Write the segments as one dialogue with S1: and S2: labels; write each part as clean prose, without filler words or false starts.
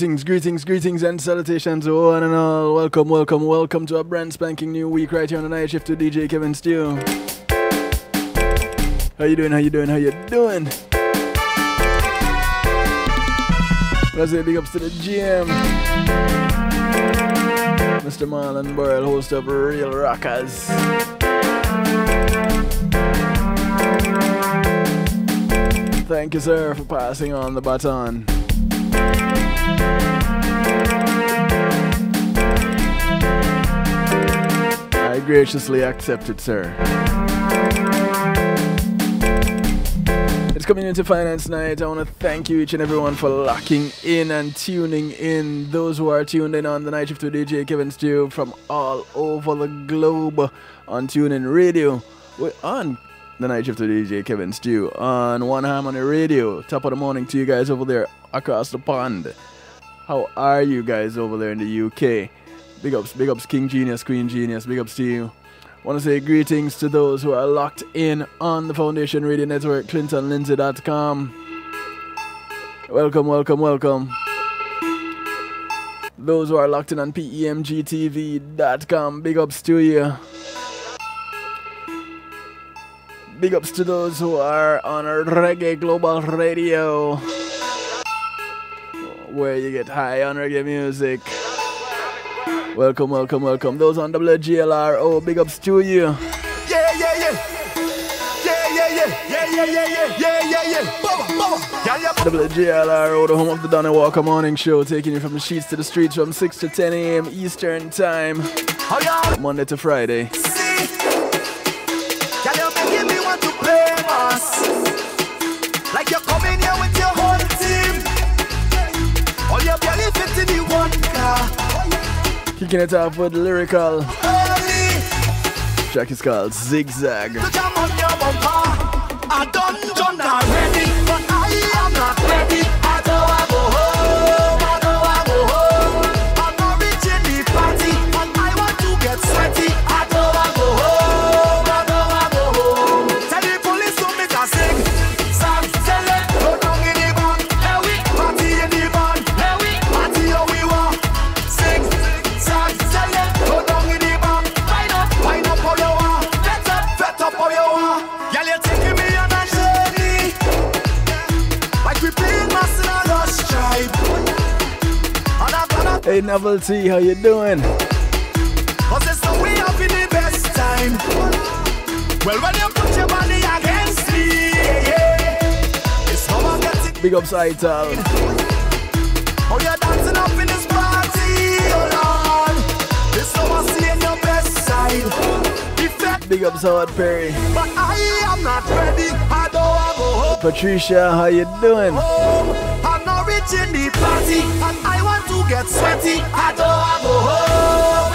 S1: Greetings and salutations to one and all. Welcome to a brand spanking new week right here on the night shift to DJ Kevin Stew. How you doing? Let's say big ups to the GM, Mr. Marlon Burrell, host of Real Rockers. Thank you, sir, for passing on the baton. I graciously accept it, sir. It's Community Finance Night. I want to thank you each and everyone for locking in and tuning in. Those who are tuned in on the night shift with DJ Kevin Stew from all over the globe on TuneIn Radio. We're on the night shift with DJ Kevin Stew on One Harmony Radio. Top of the morning to you guys over there across the pond. How are you guys over there in the UK? Big ups, King Genius, Queen Genius, big ups to you. Want to say greetings to those who are locked in on the Foundation Radio Network, ClintonLindsay.com. Welcome. Those who are locked in on PEMGTV.com, big ups to you. Big ups to those who are on Reggae Global Radio, where you get high on reggae music. Welcome. Those on WGLRO, big ups to you. Yeah. WGLRO, the home of the Donny Walker Morning Show, taking you from the sheets to the streets from 6 to 10 a.m. Eastern Time, Monday to Friday.
S2: Like you're coming here with your whole team. All your belly fit in the one car.
S1: Kicking it off with lyrical. Track is called Zigzag.
S2: I done already, but I am not ready. I don't go home. I'm not reaching the party, and I want to get sweaty. I don't go home. Tell the police to make a sing. Sam, tell them, go down in the bar. Let we party in the bar. Let we party how we want. Sing, Sam, tell them, go down in the bar. Wind up how you want. Fet up how you want. Girl, you're taking me on a journey. Like we playing mass in a rush tribe.
S1: Hey Novelty, how you doing?
S2: Cause it's the way up in the best time. Well, when you put your body against me, it's how I'm getting.
S1: Big ups Ital.
S2: How you're dancing up in this party, oh Lord. It's how I'm seeing your best side.
S1: Big ups Howard Perry.
S2: But I am not ready. I don't go home.
S1: Patricia, how you doing?
S2: I'm not reaching the party, and I want to get sweaty. I don't go home.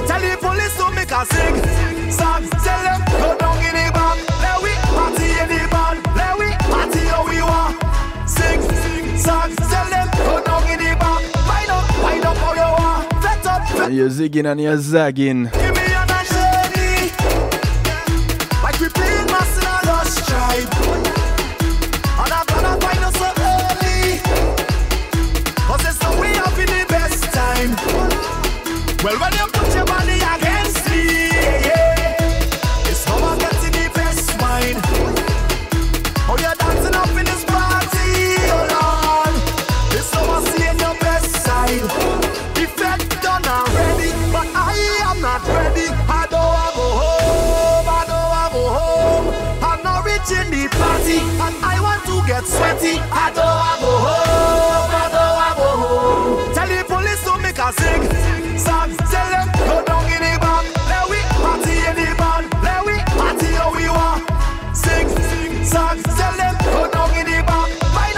S2: Tell the police to make a sing. Song, tell them, go down in the bar. Let we party in the bar. Let we party how we want. Sing, song, tell them, go down in the bar. Wind up how you want. Fet up.
S1: And you're zigging and you're zagging.
S2: Give me on a journey. Like we playing mass in a rush tribe. And I'm gonna find us so early. Cause it's the way up in the best time. Well, when you put your body against me, it's how I'm getting the best wine. How you're dancing up in this party, oh Lord. It's how I'm seeing your best side. Effect done already, but I am not ready. I don't go home. I'm not reaching the party, and I want to get sweaty. I don't go home. Tell the police to make a sing. Song, tell them, go down in the bar. Let we party in the bar. Let we party how we want. Sing, song, tell them, go down in the bar. Wind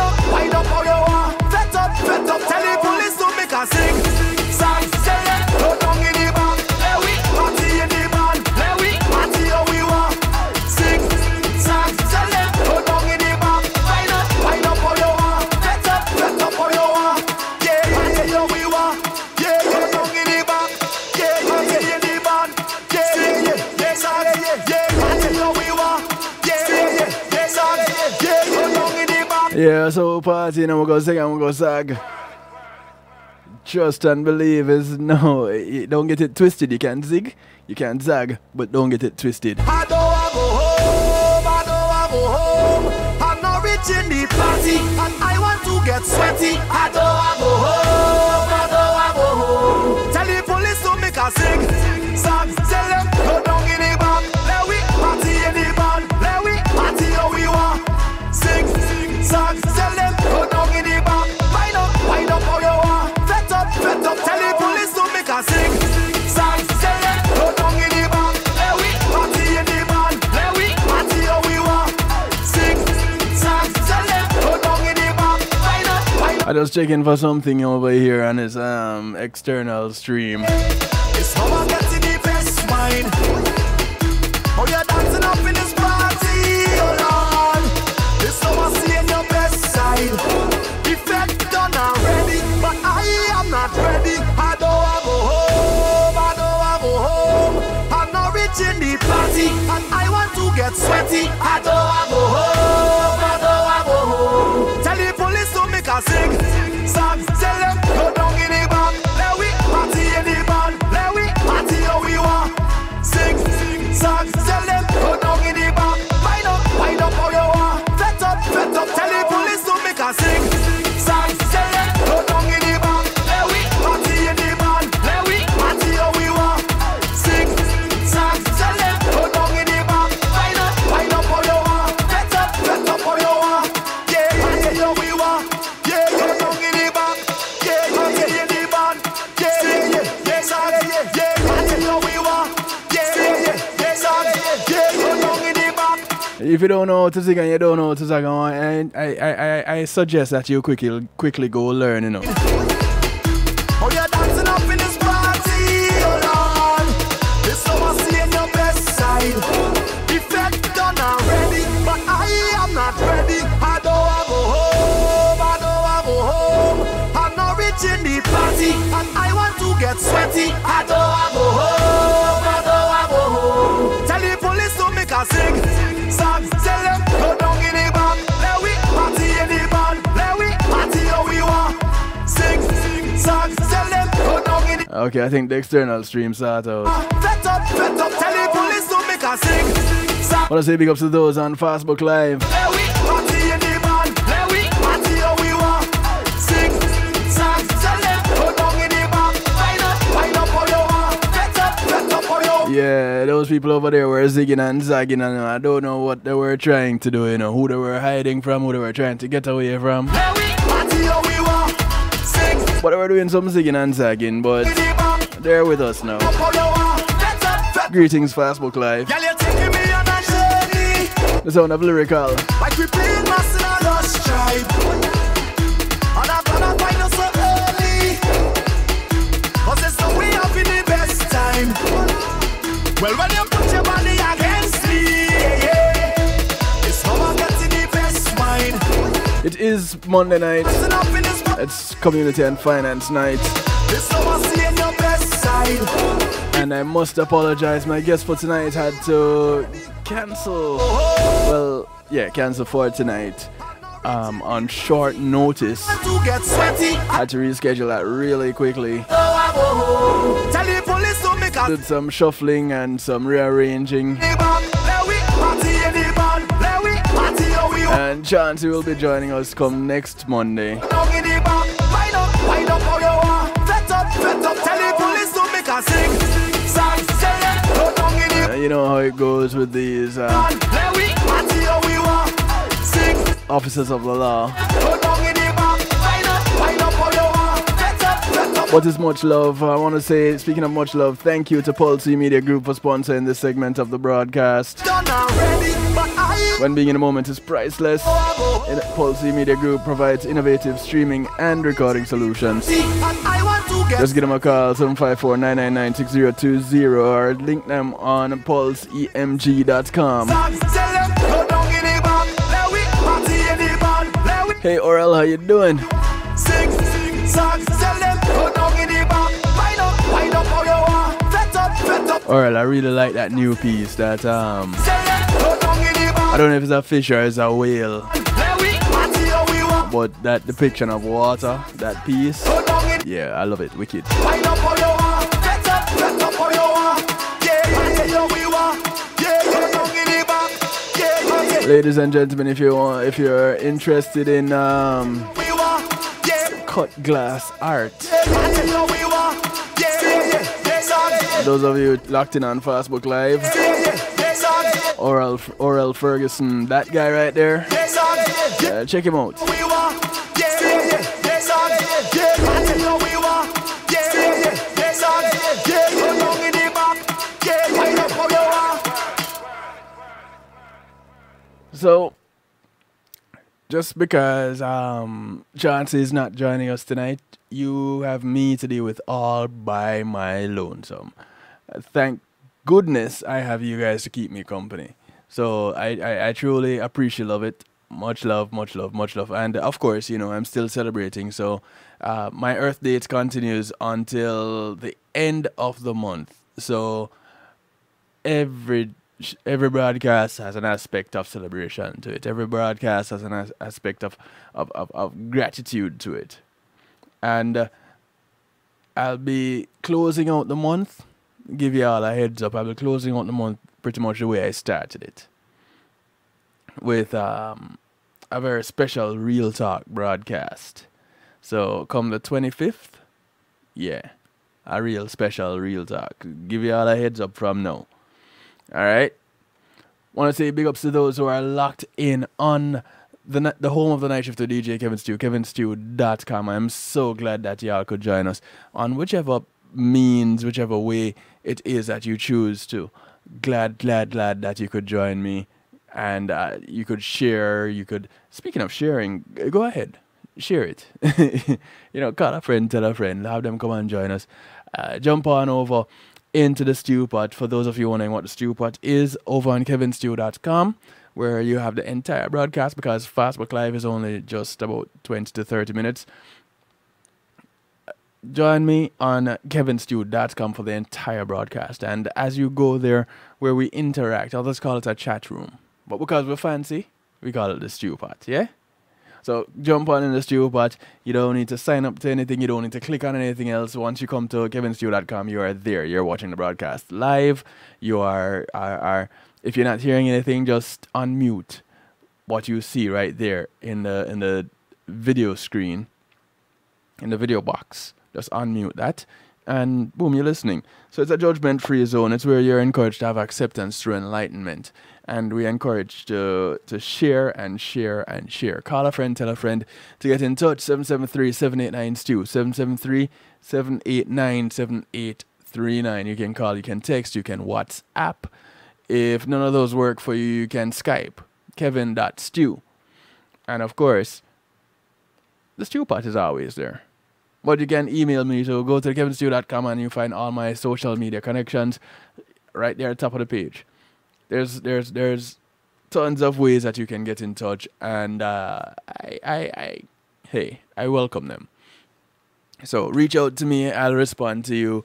S2: up how you want. Fet up. Tell the police to make a sing. Song, tell them, go down in the bar. Let we party in the bar. Let we party how we want. Sing, song, tell them, go down in the bar. Wind up how you want. Fet up.
S1: Yeah, so party and we go sing and we go sag. Trust and believe is no. Don't get it twisted. You can zig, you can zag, but don't get it twisted.
S2: I don't want to go home, I don't want to go home. I'm not reaching the party and I want to get sweaty. I don't want to go home, I don't want to go home. Tell the police to make a sing, song, tell them go down in the bar. Let we party in the bar, let we party how we want. Sing, song, tell them go down in the bar. Wind up how you want. Fet up, tell the police to make a sing, song, tell them go down in the bar. Let we party in the bar, let we party how we want. Sing, song, tell them go down in the bar. Wind up.
S1: I just checking for something over here on his external stream.
S2: It's how I'm getting the best wine. How you're dancing up in this party, oh Lord. It's how I'm seeing your best side. Effect done already, but I am not ready. I don't want to go home, I don't want to go home. I'm not reaching the party, and I want to get sweaty. I don't want to go home, I don't want to go home. Tell the police to make a sing, song, tell them go down in the bar. Let we party in the bar, let we party how we want. Sing, song, tell them go down in the bar. Wind up how you want. Fet up, tell the police to make a sing, song, tell them go down in the bar. Let we party in the bar, let we party how we want. Sing, song, tell them go down in the bar. Wind up how you want. Fet up how you want. Yeah, how we want. Yeah, down in the bar. Yeah, in the bar. Yeah, song, yeah, how we want. Yeah, song, yeah, down in the bar.
S1: If you don't know how to sing and you don't know how to sing, I suggest that you quickly go learn, you know.
S2: How you dancing up in this party, oh Lord. This summer seeing your best side. Effect done already, but I am not ready. I don't want to go home, I don't want to go home. I'm not reaching the party, and I want to get sweaty. I don't want to go home, I don't want to go home. Tell the police to make a sing, song, tell them go down in the bar. Let we party in the bar, let we party how we want. Sing, song, tell them go down in the
S1: Okay, I think the external stream start out.
S2: Fet up, tell the police to make a sing, song.
S1: I want to say big ups to those on Facebook Live.
S2: Let we party in the bar, let we party how we want. Sing, song, tell them go down in the bar. Wind up how you want. Fet up how you want.
S1: Yeah, those people over there were zigging and zagging, and I don't know what they were trying to do, you know, who they were hiding from, who they were trying to get away from.
S2: Let we party how we want. Sing,
S1: But they were doing some zigging and zagging, but
S2: in the bar,
S1: they're with us now.
S2: how you want. Fet up.
S1: Greetings, Facebook Live.
S2: Girl, you're taking me on a journey.
S1: The sound of lyrical.
S2: Like we playing mass in a rush tribe. And I'm gonna find us so early. Cause it's the way up in the best time. Well, when you put your body against me, yeah, it's how I'm getting the best wine.
S1: It is Monday night.
S2: Listen up in this spot.
S1: It's Community and Finance Night.
S2: It's how I'm seeing your best side.
S1: And I must apologize. My guest for tonight had to cancel. Well, yeah, cancel for tonight. On short notice.
S2: To get sweaty.
S1: Had to reschedule that really quickly.
S2: Oh, I go home. Tell the police to make a
S1: Did some shuffling and some rearranging.
S2: Let we party in the bar. Let we party how we want.
S1: And Chauncey will be joining us come next Monday.
S2: Down in the bar. Wind up how you want. Fet up. Tell the police to make a sing. Song, tell them go down in the bar.
S1: You know how it goes with these
S2: Let we party how we want. Sing,
S1: officers of the law.
S2: go down in the bar. Wind up how you want. Fet up.
S1: What is much love? I want to say, speaking of much love, thank you to Pulse Media Group for sponsoring this segment of the broadcast.
S2: Done already, but I
S1: When being in a moment is priceless, Pulse Media Group provides innovative streaming and recording solutions.
S2: see, and I want to get
S1: Just give them a call, 754-999-6020, or link them on pulseemg.com.
S2: songs. Tell them go down in the bar. Let we party in the bar. Let we
S1: Hey Oral, how you doing?
S2: sing, songs. Tell them go down in the bar. Wind up how you want. Fet up.
S1: Oral, I really like that new piece that
S2: Tell them go down in the bar.
S1: I don't know if it's a fish or it's a whale.
S2: Let we party how we
S1: but that depiction of water, that piece, yeah, I love it. Wicked.
S2: Wind up how you want, get up how you want. Yeah, yeah, we want. Yeah, down in the back. Yeah, yeah.
S1: Ladies and gentlemen, if you're interested in
S2: We want. Yeah,
S1: cut glass art,
S2: we want. Yeah.
S1: those of you locked in on Facebook Live, Oral Ferguson, that guy right there, check him out. So, just because Chauncey is not joining us tonight, you have me to deal with all by my lonesome. Thank goodness I have you guys to keep me company. So I truly appreciate it. Much love, much love, much love. And of course, you know, I'm still celebrating. So my Earth date continues until the end of the month. So every broadcast has an aspect of celebration to it. Every broadcast has an aspect of gratitude to it. And I'll be closing out the month. Give you all a heads up. I'll be closing out the month pretty much the way I started it, with a very special Real Talk broadcast. So come the 25th, yeah, a real special Real Talk. Give you all a heads up from now. All right. Want to say big ups to those who are locked in on the home of the night shift to DJ Kevin Stew, kevinstew.com. I'm so glad that y'all could join us on whichever means, whichever way it is that you choose to. Glad that you could join me, and you could share. You could, speaking of sharing, go ahead, share it. You know, call a friend, tell a friend, have them come and join us. Jump on over into the Stew Pot. For those of you wondering what the Stew Pot is, over on kevinstew.com, where you have the entire broadcast, because Facebook Live is only just about 20 to 30 minutes. Join me on kevinstew.com for the entire broadcast. And as you go there, where we interact, others call it a chat room, but because we're fancy, we call it the Stew Pot, yeah? So jump on in the Stew Pot. You don't need to sign up to anything. You don't need to click on anything else. Once you come to kevinstew.com, you are there. You're watching the broadcast live. You are if you're not hearing anything, just unmute what you see right there in the video screen, in the video box. Just unmute that, and boom, you're listening. So it's a judgment-free zone. It's where you're encouraged to have acceptance through enlightenment. And we encourage to share and share and share. Call a friend, tell a friend to get in touch. 773-789-STEW. 773-789-7839. You can call, you can text, you can WhatsApp. If none of those work for you, you can Skype. Kevin.stew. And of course, the Stew Pot is always there. But you can email me, so go to kevinstew.com and you find all my social media connections right there at the top of the page. There's tons of ways that you can get in touch, and I welcome them. So reach out to me, I'll respond to you.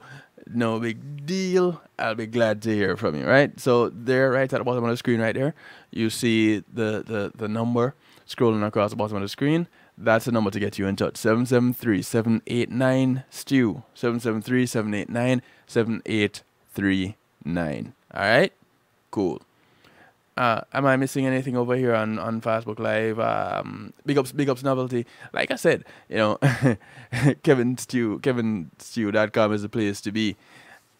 S1: No big deal. I'll be glad to hear from you, right? So there, right at the bottom of the screen right there, you see the number scrolling across the bottom of the screen. That's the number to get you in touch. 773-789-STEW. 773-789-7839. All right? Cool. Am I missing anything over here on Facebook Live? Big ups novelty. Like I said, you know, kevinstew.com is the place to be.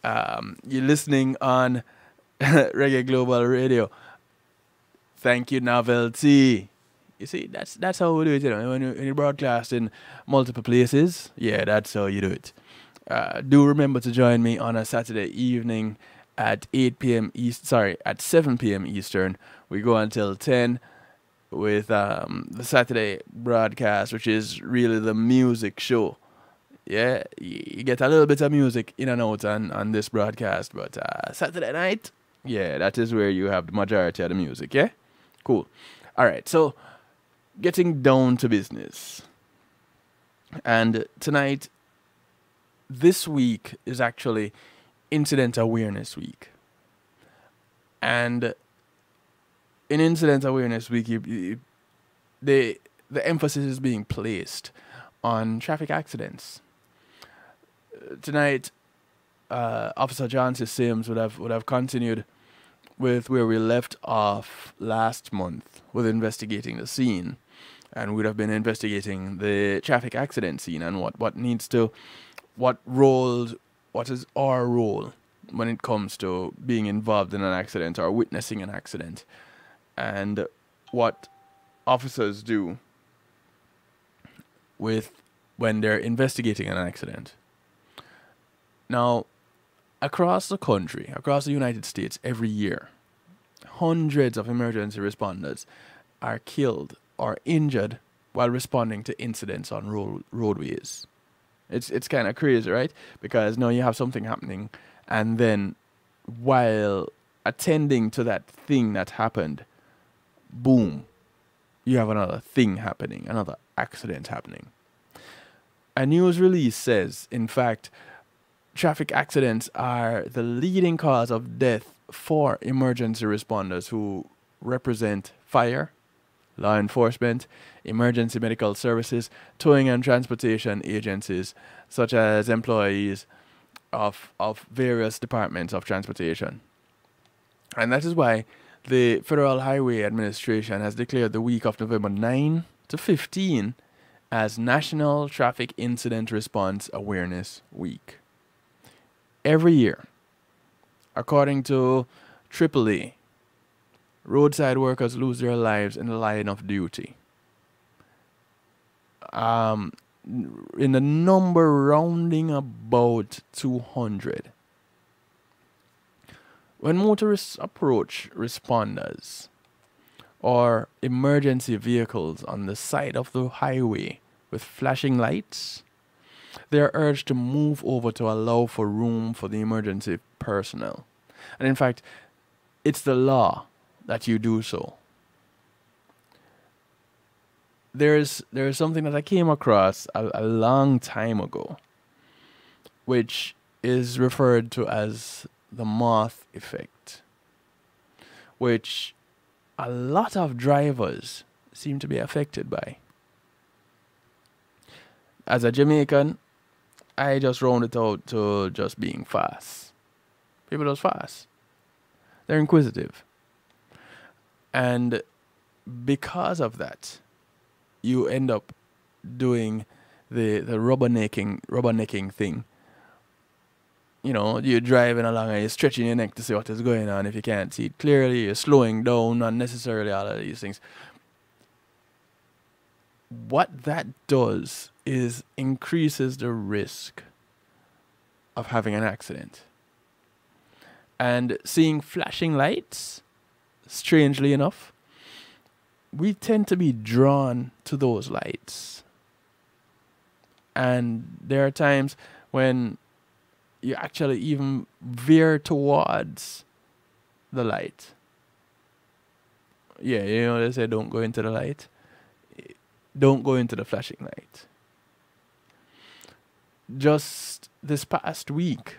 S1: You're listening on Reggae Global Radio. Thank you, novelty. You see, that's how we do it, you know. When you broadcast in multiple places, yeah, that's how you do it. Do remember to join me on a Saturday evening at 8 p.m. at 7 p.m. Eastern. We go until 10 with the Saturday broadcast, which is really the music show. Yeah, you get a little bit of music in and out on this broadcast, but Saturday night, yeah, that is where you have the majority of the music, yeah? Cool. All right, so getting down to business. And tonight, this week is actually Incident Awareness Week. And in Incident Awareness Week, the the emphasis is being placed on traffic accidents. Tonight, Officer John Sims would have continued with where we left off last month with investigating the scene, and we'd have been investigating the traffic accident scene and what is our role when it comes to being involved in an accident or witnessing an accident, and what officers do when they're investigating an accident. Now, across the country, across the United States, every year, hundreds of emergency responders are killed or injured while responding to incidents on roadways. It's kind of crazy, right? Because now you have something happening, and then while attending to that thing that happened, boom, you have another thing happening, another accident happening. A news release says, in fact, traffic accidents are the leading cause of death for emergency responders who represent fire, law enforcement, emergency medical services, towing and transportation agencies, such as employees of various departments of transportation. And that is why the Federal Highway Administration has declared the week of November 9 to 15 as National Traffic Incident Response Awareness Week. Every year, according to AAA, roadside workers lose their lives in the line of duty. In the number rounding about 200. When motorists approach responders or emergency vehicles on the side of the highway with flashing lights, they are urged to move over to allow for room for the emergency personnel. And in fact, it's the law that you do so. There's something that I came across a long time ago, which is referred to as the moth effect, which a lot of drivers seem to be affected by. As a Jamaican, I just round it out to just being fast. People are fast. They're inquisitive. And because of that, you end up doing the rubbernecking thing. You know, you're driving along and you're stretching your neck to see what is going on. If you can't see it clearly, you're slowing down unnecessarily, all of these things. What that does is increases the risk of having an accident. And seeing flashing lights, strangely enough, we tend to be drawn to those lights. And there are times when you actually even veer towards the light. Yeah, you know, they say don't go into the light. Don't go into the flashing light. Just this past week,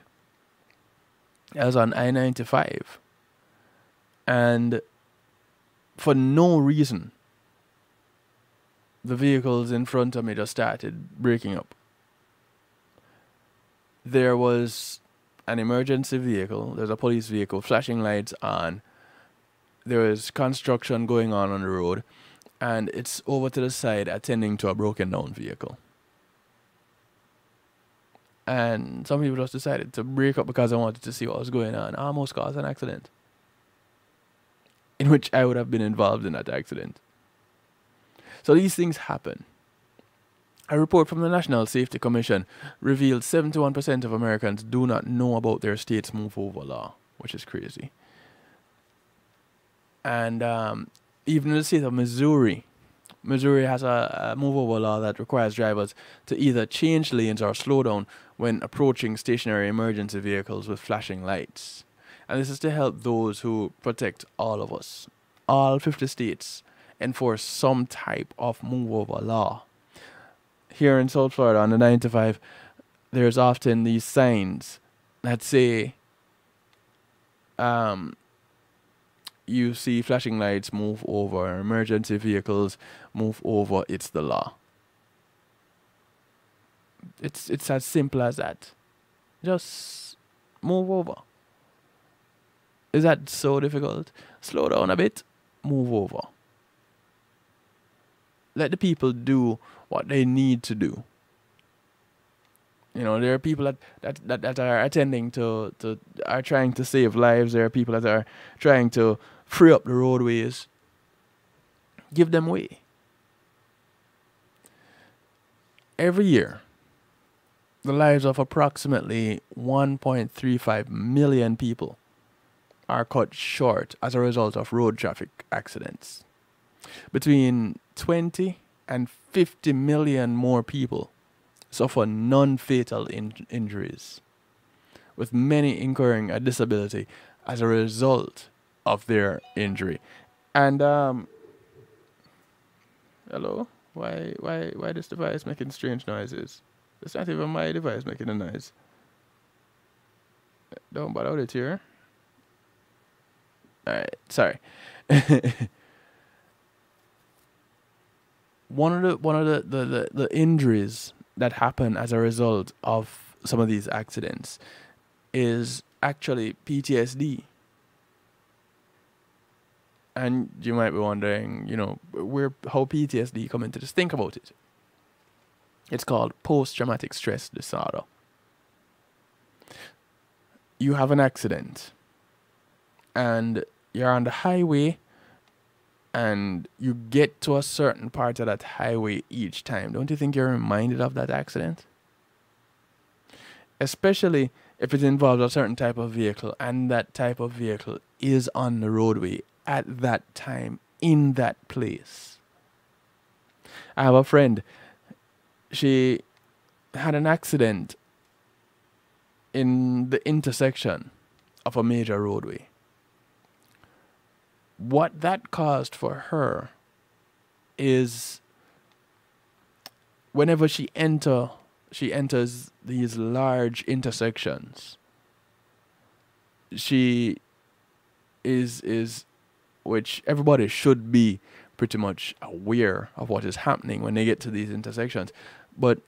S1: I was on I-95, and for no reason, the vehicles in front of me just started breaking up. There was an emergency vehicle, there's a police vehicle, flashing lights on. There is construction going on the road, and it's over to the side attending to a broken down vehicle. And some people just decided to break up because I wanted to see what was going on. Almost caused an accident, in which I would have been involved in that accident. So these things happen. A report from the National Safety Commission revealed 71% of Americans do not know about their state's move over law, which is crazy. And even in the state of Missouri has a move over law that requires drivers to either change lanes or slow down when approaching stationary emergency vehicles with flashing lights. And this is to help those who protect all of us. All 50 states enforce some type of move over law. Here in South Florida on the 95, there's often these signs that say, you you see flashing lights, move over. Emergency vehicles, move over. It's the law. It's as simple as that. Just move over. Is that so difficult? Slow down a bit, move over. Let the people do what they need to do. You know, there are people that are attending to are trying to save lives. There are people that are trying to free up the roadways. Give them way. Every year, the lives of approximately 1.35 million people are cut short as a result of road traffic accidents. Between 20 and 50 million more people suffer non-fatal injuries, with many incurring a disability as a result of their injury. And hello, why this device making strange noises? It's not even my device making a noise. Don't bother with it here. Alright, sorry. One of the injuries that happen as a result of some of these accidents is actually PTSD. And you might be wondering, you know, how PTSD come into this. Think about it. It's called post-traumatic stress disorder. You have an accident and you're on the highway and you get to a certain part of that highway each time. Don't you think you're reminded of that accident? Especially if it involves a certain type of vehicle and that type of vehicle is on the roadway at that time in that place. I have a friend. She had an accident in the intersection of a major roadway. What that caused for her is whenever she enters these large intersections, she is which everybody should be pretty much aware of what is happening when they get to these intersections. But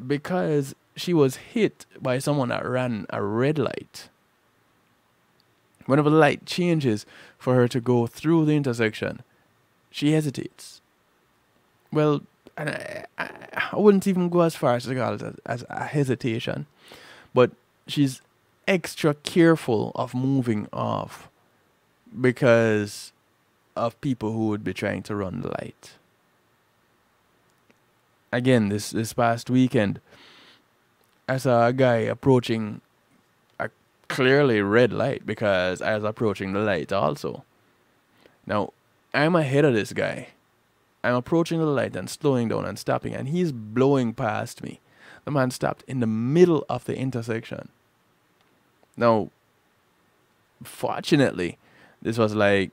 S1: because she was hit by someone that ran a red light, whenever the light changes for her to go through the intersection, she hesitates. Well, and I wouldn't even go as far as to call it as a hesitation, but she's extra careful of moving off because of people who would be trying to run the light. Again, this past weekend, I saw a guy approaching a clearly red light because I was approaching the light also. Now, I'm ahead of this guy. I'm approaching the light and slowing down and stopping, and he's blowing past me. The man stopped in the middle of the intersection. Now, fortunately, this was like,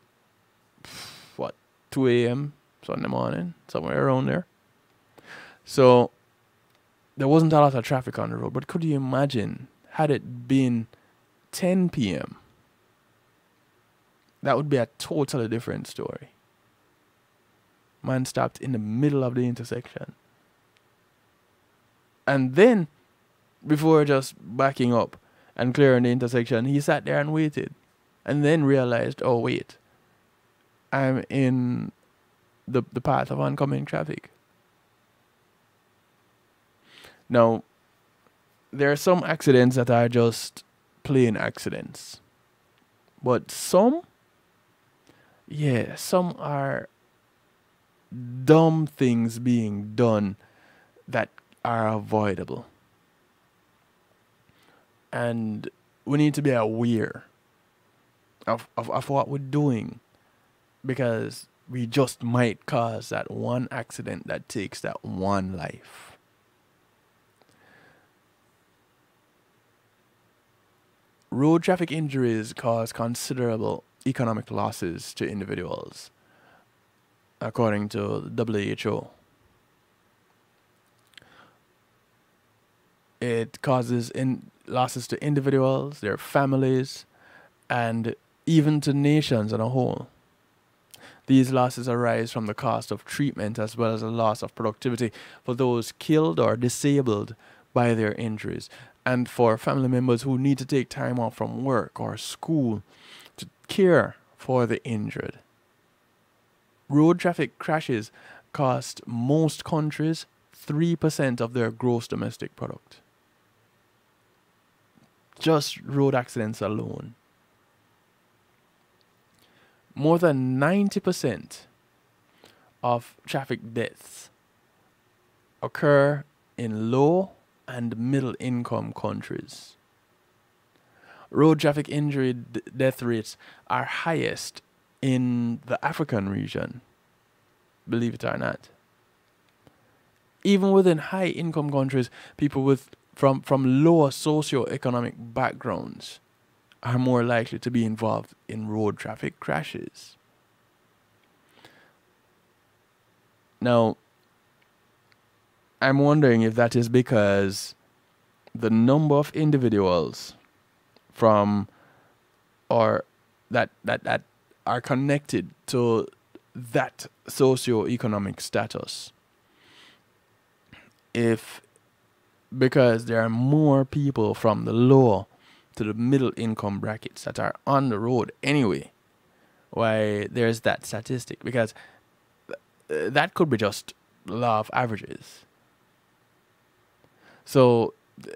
S1: 2 a.m. Sunday morning, somewhere around there. So there wasn't a lot of traffic on the road, but could you imagine had it been 10 p.m.? That would be a totally different story. Man stopped in the middle of the intersection. And then, before just backing up and clearing the intersection, he sat there and waited. And then realized, oh wait, I'm in the path of oncoming traffic. Now, there are some accidents that are just plain accidents. But some are dumb things being done that are avoidable. And we need to be aware of what we're doing, because we just might cause that one accident that takes that one life. Road traffic injuries cause considerable economic losses to individuals, according to the WHO. It causes losses to individuals, their families, and even to nations as a whole. These losses arise from the cost of treatment as well as the loss of productivity for those killed or disabled by their injuries, and for family members who need to take time off from work or school to care for the injured. Road traffic crashes cost most countries 3% of their gross domestic product. Just road accidents alone. More than 90% of traffic deaths occur in low and middle income countries. Road traffic injury death rates are highest in the African region, believe it or not. Even within high income countries, people from lower socio-economic backgrounds are more likely to be involved in road traffic crashes. Now, I'm wondering if that is because the number of individuals from or that are connected to that socio-economic status. Because there are more people from the lower to the middle income brackets that are on the road anyway, why there's that statistic, because that could be just law of averages. So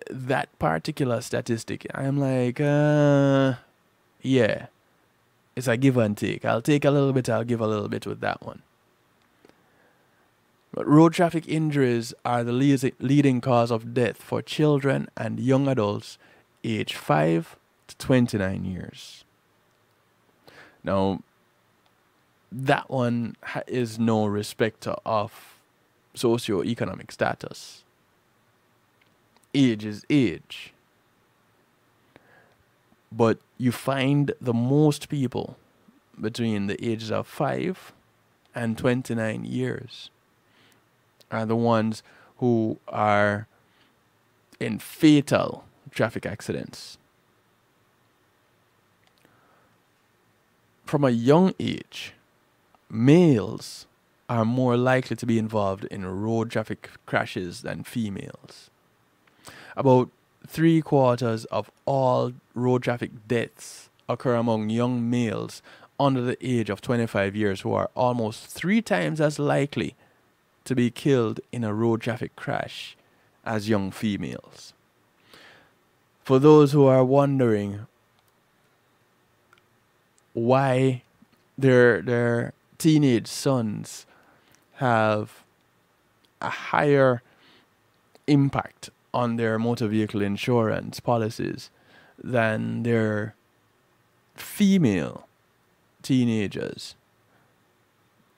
S1: that particular statistic, I'm like, yeah, it's a give and take. I'll take a little bit, I'll give a little bit with that one. But road traffic injuries are the leading cause of death for children and young adults aged 5 to 29 years. Now, that one is no respecter of socio-economic status. Age is age. But you find the most people between the ages of 5 and 29 years are the ones who are in fatal traffic accidents. From a young age, males are more likely to be involved in road traffic crashes than females. About 3/4 of all road traffic deaths occur among young males under the age of 25 years, who are almost 3 times as likely to be killed in a road traffic crash as young females. For those who are wondering why their teenage sons have a higher impact on their motor vehicle insurance policies than their female teenagers,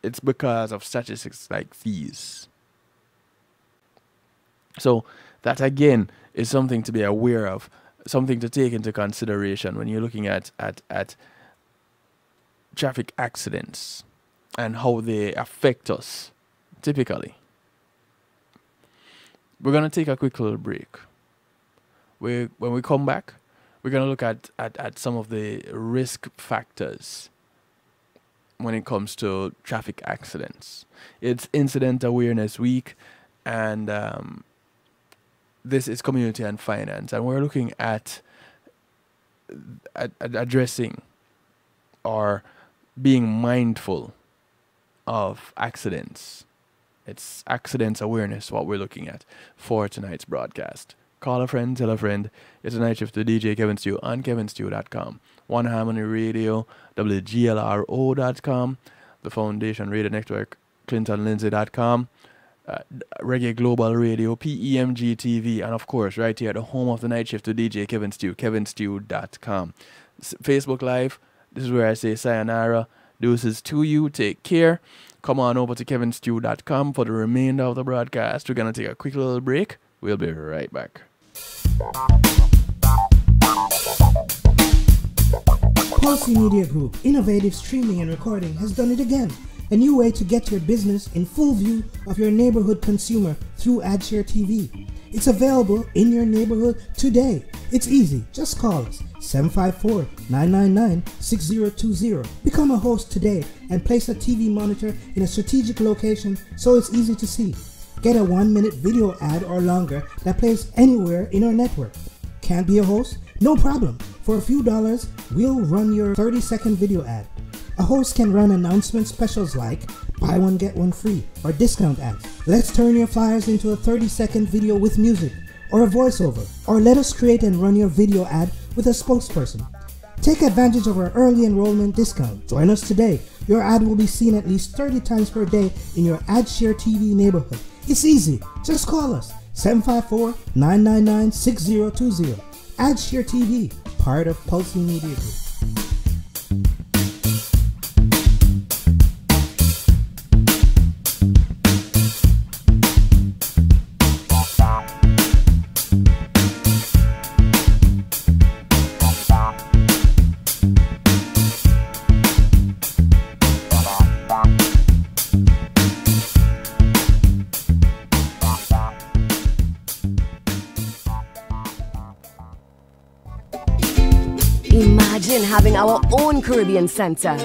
S1: it's because of statistics like these. So that again is something to be aware of, something to take into consideration when you're looking at traffic accidents and how they affect us typically. We're going to take a quick little break. When we come back, we're going to look at some of the risk factors when it comes to traffic accidents. It's Incident Awareness Week, and this is Community and Finance, and we're looking at addressing or being mindful of accidents. It's accidents awareness, what we're looking at for tonight's broadcast. Call a friend, tell a friend. It's a night shift with DJ Kevin Stew on kevinstew.com. One Harmony Radio, WGLRO.com, the Foundation Radio Network, ClintonLindsay.com, Reggae Global Radio, PEMG TV, and of course, right here, the home of the night shift with DJ Kevin Stew, kevinstew.com. Facebook Live, this is where I say sayonara, deuces to you, take care. Come on over to kevinstew.com for the remainder of the broadcast. We're going to take a quick little break. We'll be right back.
S3: Quality Media Group, innovative streaming and recording, has done it again. A new way to get your business in full view of your neighborhood consumer through AdShare TV. It's available in your neighborhood today. It's easy. Just call us 754-999-6020. Become a host today and place a TV monitor in a strategic location so it's easy to see. Get a 1-minute video ad or longer that plays anywhere in our network. Can't be a host? No problem. For a few dollars, we'll run your 30-second video ad. A host can run announcement specials like buy one get one free or discount ads. Let's turn your flyers into a 30-second video with music or a voiceover, or let us create and run your video ad with a spokesperson. Take advantage of our early enrollment discount. Join us today. Your ad will be seen at least 30 times per day in your AdShare TV neighborhood. It's easy. Just call us 754-999-6020. AdShare TV, part of Pulse Media Group.
S4: Imagine having our own Caribbean Center.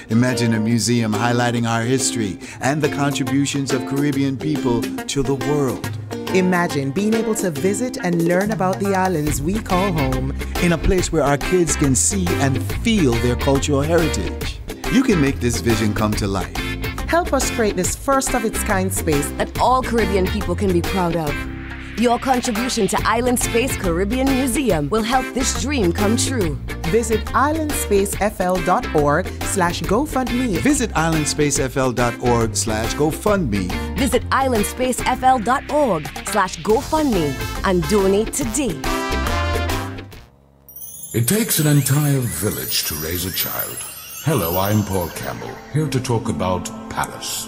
S5: Imagine a museum highlighting our history and the contributions of Caribbean people to the world.
S6: Imagine being able to visit and learn about the islands we call home.
S5: In a place where our kids can see and feel their cultural heritage. You can make this vision come to life.
S6: Help us create this first-of-its-kind space
S4: that all Caribbean people can be proud of. Your contribution to Island Space Caribbean Museum will help this dream come true.
S6: Visit islandspacefl.org/GoFundMe.
S5: Visit islandspacefl.org/GoFundMe.
S4: Visit islandspacefl.org/GoFundMe and donate today.
S7: It takes an entire village to raise a child. Hello, I'm Paul Campbell, here to talk about Palace.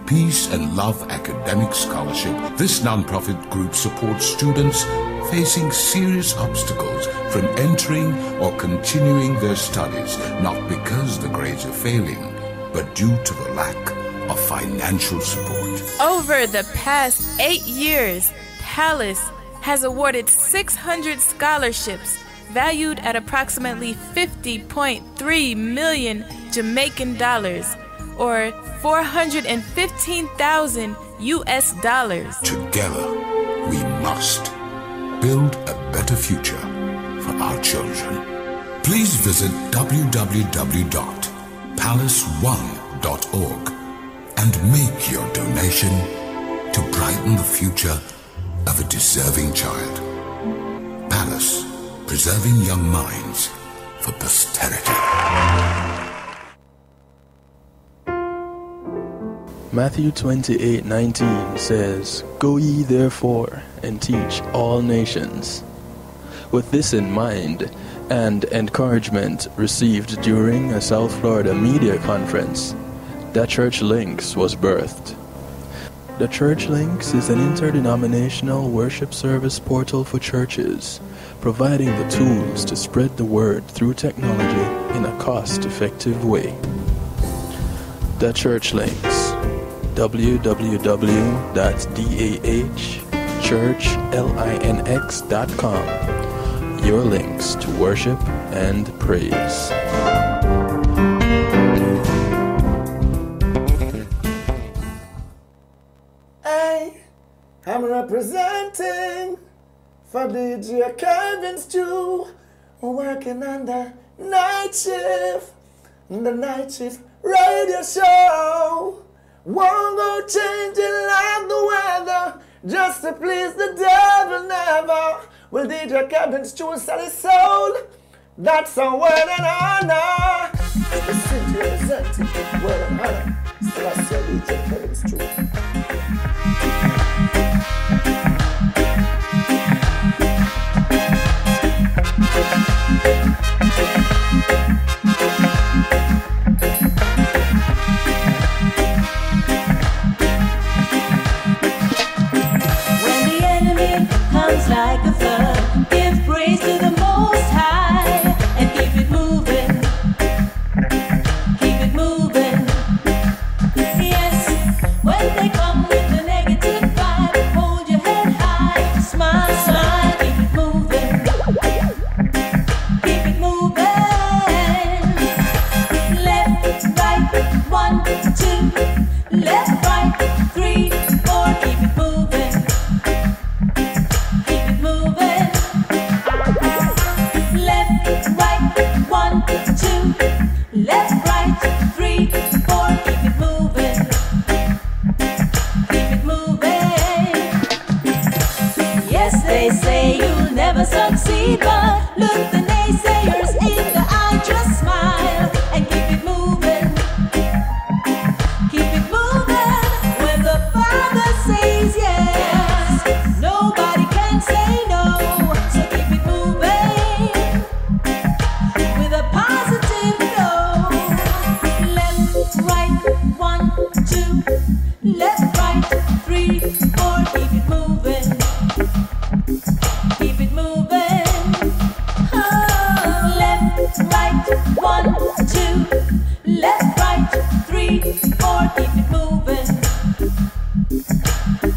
S7: Peace and Love Academic Scholarship. This non-profit group supports students facing serious obstacles from entering or continuing their studies, not because the grades are failing, but due to the lack of financial support.
S8: Over the past 8 years, Palace has awarded 600 scholarships valued at approximately 50.3 million Jamaican dollars, or $415,000 US.
S7: Together, we must build a better future for our children. Please visit www.palace1.org and make your donation to brighten the future of a deserving child. Palace, preserving young minds for posterity.
S1: Matthew 28:19 says, "Go ye therefore and teach all nations." With this in mind, and encouragement received during a South Florida media conference, The Church Links was birthed. The Church Links is an interdenominational worship service portal for churches, providing the tools to spread the word through technology in a cost-effective way. The Church Links, www.dahchurchlinx.com. Your links to worship and praise.
S2: Hey, I'm representing for DJ Kevin Stew, working on the night shift radio show. Won't go changing like the weather, just to please the devil never. Will DJ Kevin Stew sell his soul? That's a word and honor. The city representing word and honor. Still I say DJ Kevin Stew.
S9: Like a flood, give praise to the Most High and keep it moving, keep it moving. Yes, when they come with the negative right, 1, 2, left, right, 3, 4, keep it moving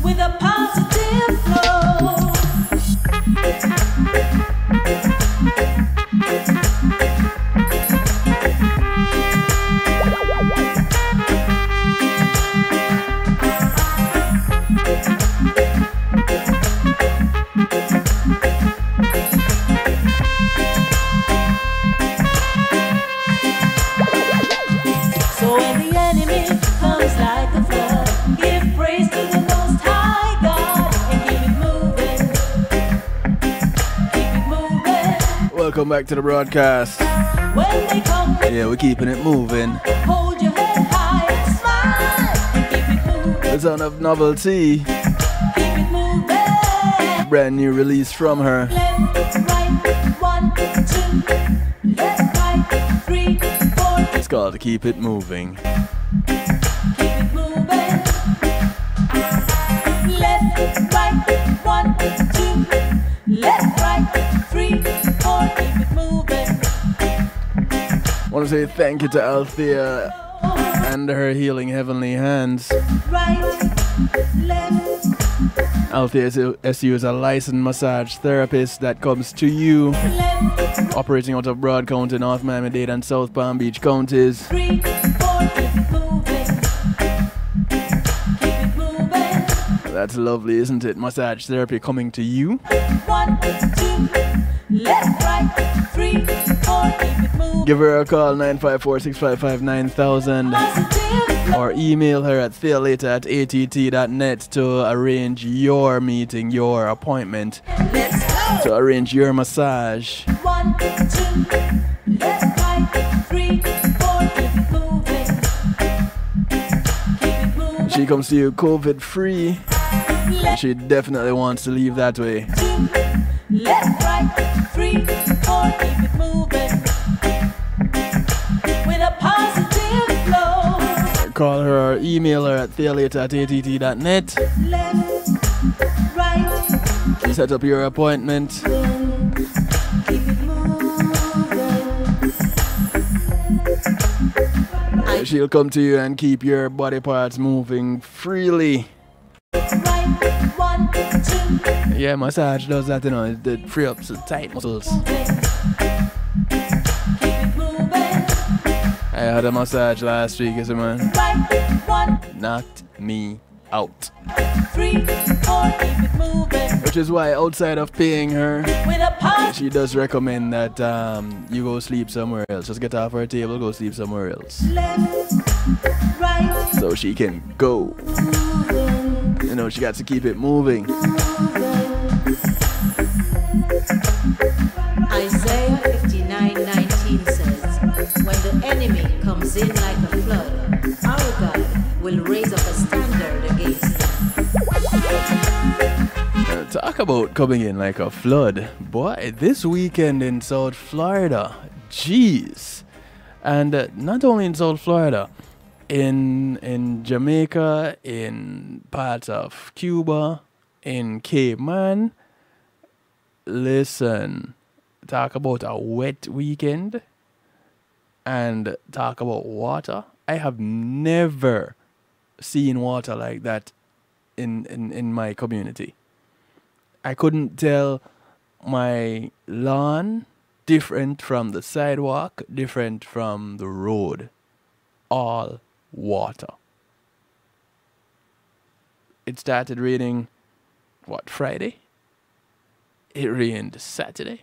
S9: with a positive flow. So when the enemy comes like a flood, give praise to the Most High God and keep it moving. Keep it moving.
S1: Welcome back to the broadcast.
S9: When they come,
S1: Yeah, we're keeping it moving.
S9: hold your head high and smile and keep it moving.
S1: The sound of Novelty,
S9: Keep it moving.
S1: brand new release from her.
S9: Left, right, 1, 2, left, right, 3, 4.
S1: It's called Keep It Moving.
S9: Keep it moving. Left, right, 1, 2, left, right, 3, 4. Keep it moving.
S1: Want to say thank you to Althea and her healing heavenly hands.
S9: Right, left,
S1: Althea SU is a licensed massage therapist that comes to you,
S9: left,
S1: operating out of Broad County, North Miami-Dade, and South Palm Beach counties.
S9: 3, 4. Keep it moving. Keep it moving.
S1: That's lovely, isn't it? Massage therapy coming to you.
S9: 1, 2, left, right, 3, 4. Keep it moving.
S1: Give her a call, 954-655-9000,
S9: Positive.
S1: or email her at thealater@att.net to arrange your meeting, your appointment,
S9: Let's go.
S1: to arrange your massage.
S9: 1, 2, left, right, 3, 4. Keep it moving. Keep it moving.
S1: She comes to you COVID free.
S9: Left,
S1: She definitely wants to leave that way.
S9: 2, left, right, 3, 4. Keep it moving with a positive flow.
S1: Call her or email her at thealater@att.net.
S9: Left, right,
S1: Set up your appointment.
S9: keep it moving.
S1: She'll come to you and keep your body parts moving freely.
S9: Right, 1, 2,
S1: Yeah, massage does that, you know, it free up some tight muscles.
S9: keep it moving.
S1: I had a massage last week, you see, man.
S9: Right, 1,
S1: Knocked me out.
S9: 3, 4. Keep it moving
S1: Which is why, outside of paying her,
S9: with a positive.
S1: she does recommend that you go sleep somewhere else. Just get off her table, go sleep somewhere else.
S9: Left, right,
S1: So she can go. You know, she got to keep it moving.
S10: Isaiah 59:19 says, when the enemy comes in like a flood, our God will raise up a standard against him.
S1: Talk about coming in like a flood. Boy, this weekend in South Florida, jeez. And not only in South Florida, in Jamaica, in parts of Cuba, in Cayman. Listen, talk about a wet weekend and talk about water. I have never seen water like that in my community. I couldn't tell my lawn different from the sidewalk, different from the road. All water. It started raining, Friday? It rained Saturday.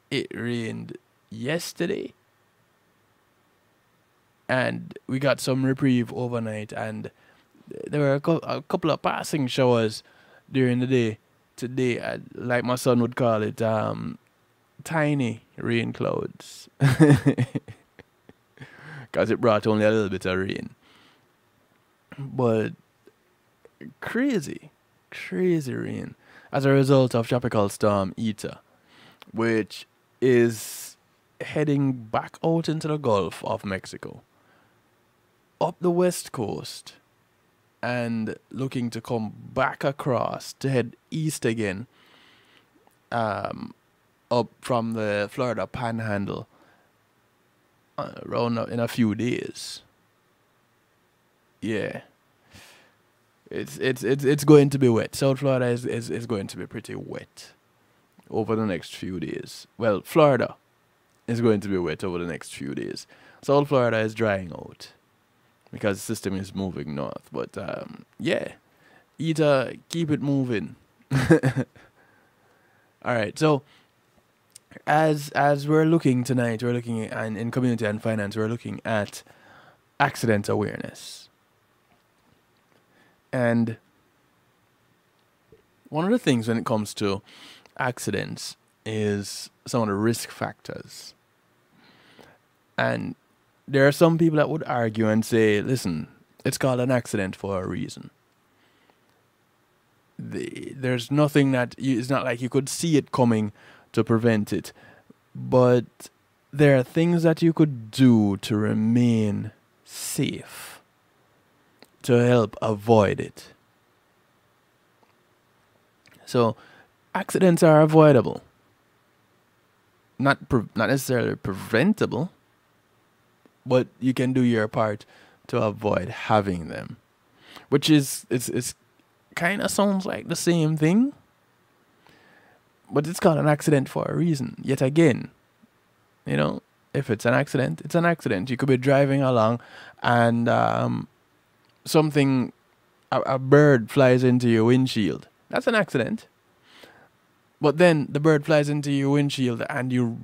S1: It rained yesterday. And we got some reprieve overnight, and there were a couple of passing showers during the day. Today, like my son would call it, tiny rain clouds. Because it brought only a little bit of rain. But crazy rain as a result of Tropical Storm Eta, which is heading back out into the Gulf of Mexico, up the west coast, and looking to come back across to head east again, up from the Florida Panhandle around in a few days. Yeah. It's going to be wet. South Florida is going to be pretty wet over the next few days. Well, Florida is going to be wet over the next few days. South Florida is drying out because the system is moving north. But yeah, either keep it moving. All right. So as we're looking tonight, we're looking at, in community and finance, we're looking at accident awareness. And one of the things when it comes to accidents is some of the risk factors. And there are some people that would argue and say, listen, it's called an accident for a reason. There's nothing that it's not like you could see it coming to prevent it. But there are things that you could do to remain safe, to help avoid it. So accidents are avoidable. Not necessarily preventable, but you can do your part to avoid having them. Which is it's kind of sounds like the same thing, but it's called an accident for a reason. Yet again, if it's an accident, it's an accident. You could be driving along and a bird flies into your windshield. That's an accident. But then the bird flies into your windshield and you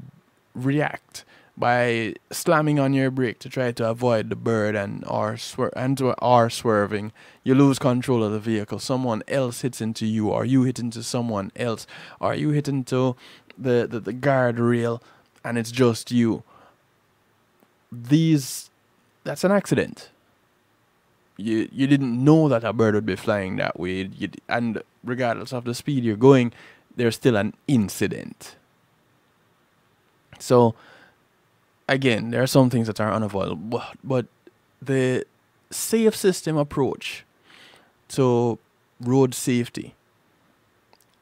S1: react by slamming on your brake to try to avoid the bird or swerving. You lose control of the vehicle. Someone else hits into you, or you hit into someone else, or you hit into the guardrail and it's just you. That's an accident. You didn't know that a bird would be flying that way, and regardless of the speed you're going, there's still an incident. So again, there are some things that are unavoidable, but the safe system approach to road safety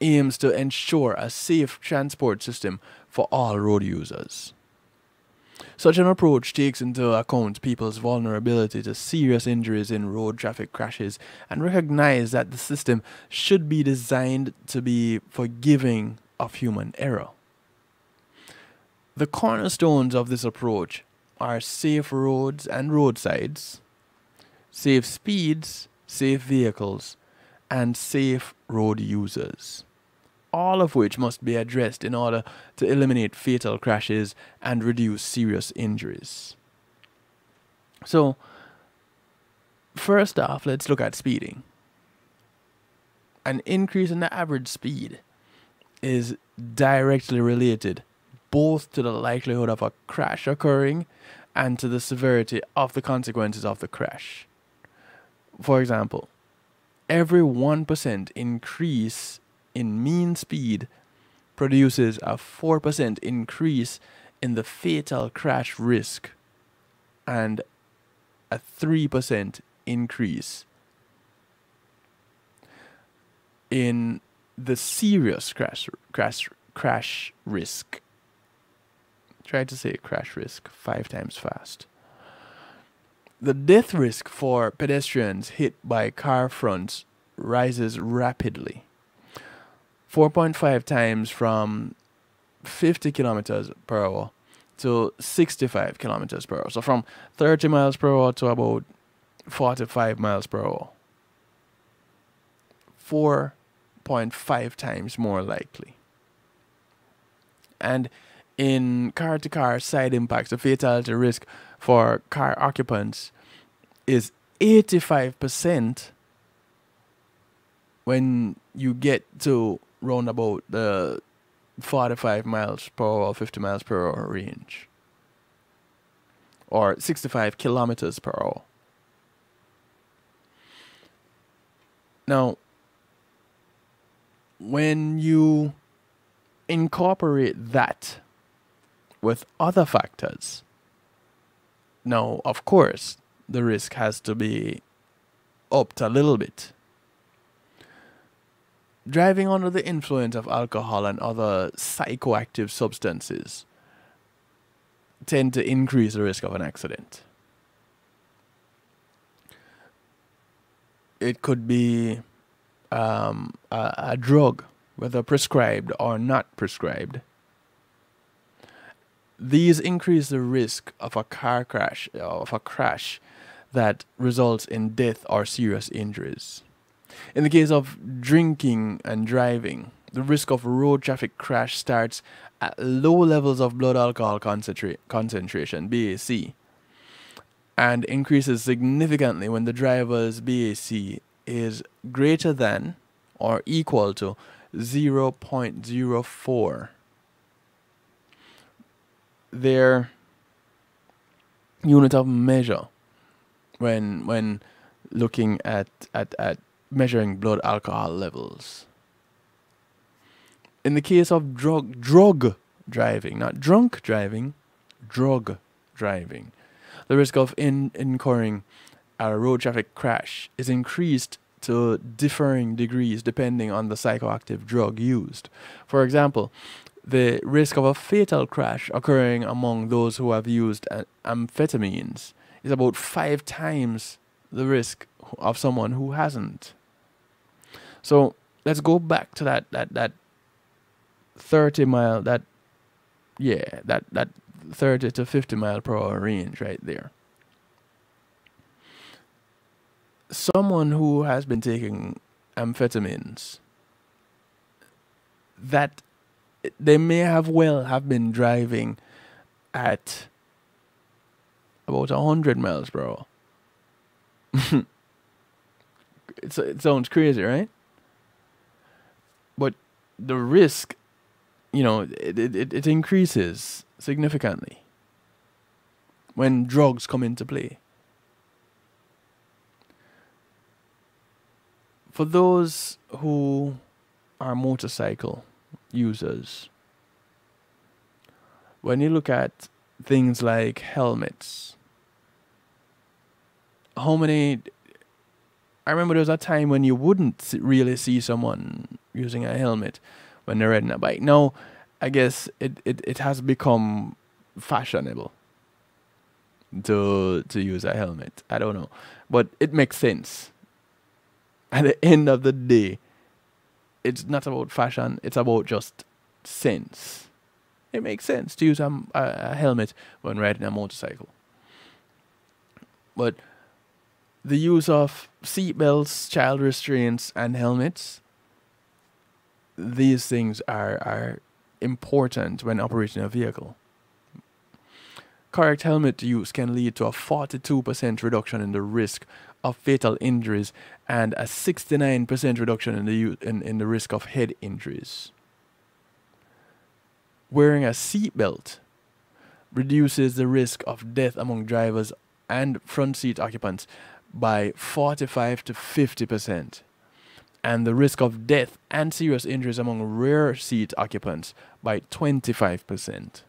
S1: aims to ensure a safe transport system for all road users. Such an approach takes into account people's vulnerability to serious injuries in road traffic crashes and recognize that the system should be designed to be forgiving of human error. The cornerstones of this approach are safe roads and roadsides, safe speeds, safe vehicles, and safe road users, all of which must be addressed in order to eliminate fatal crashes and reduce serious injuries. So, first off, let's look at speeding. An increase in the average speed is directly related both to the likelihood of a crash occurring and to the severity of the consequences of the crash. For example, every 1% increase in mean speed produces a 4% increase in the fatal crash risk and a 3% increase in the serious crash risk. Try to say crash risk 5 times fast. The death risk for pedestrians hit by car fronts rises rapidly, 4.5 times from 50 kilometers per hour to 65 kilometers per hour. So from 30 miles per hour to about 45 miles per hour. 4.5 times more likely. And in car-to-car side impacts, the fatality risk for car occupants is 85% when you get to round about the 45 miles per hour, 50 miles per hour range, or 65 kilometers per hour. Now, when you incorporate that with other factors, now, of course, the risk has to be upped a little bit. Driving under the influence of alcohol and other psychoactive substances tend to increase the risk of an accident. It could be a drug, whether prescribed or not prescribed. These increase the risk of a car crash, that results in death or serious injuries. In the case of drinking and driving, the risk of road traffic crash starts at low levels of blood alcohol concentration, BAC, and increases significantly when the driver's BAC is greater than or equal to 0.04. Their unit of measure when looking at measuring blood alcohol levels. In the case of drug driving, not drunk driving, drug driving, the risk of incurring a road traffic crash is increased to differing degrees depending on the psychoactive drug used. For example, the risk of a fatal crash occurring among those who have used amphetamines is about 5 times the risk of someone who hasn't. So let's go back to that 30 mile, that 30 to 50 mile per hour range right there. Someone who has been taking amphetamines, that they may have been driving at about 100 miles per hour. It sounds crazy, right? But the risk, it increases significantly when drugs come into play. For those who are motorcycle users, when you look at things like helmets, I remember there was a time when you wouldn't really see someone using a helmet when they're riding a bike. Now, I guess it has become fashionable to use a helmet. I don't know. But it makes sense. At the end of the day, it's not about fashion, it's about just sense. It makes sense to use a helmet when riding a motorcycle. But the use of seatbelts, child restraints, and helmets, these things are important when operating a vehicle. Correct helmet use can lead to a 42% reduction in the risk of fatal injuries and a 69% reduction in the risk of head injuries. Wearing a seatbelt reduces the risk of death among drivers and front seat occupants by 45 to 50%, and the risk of death and serious injuries among rear seat occupants by 25%.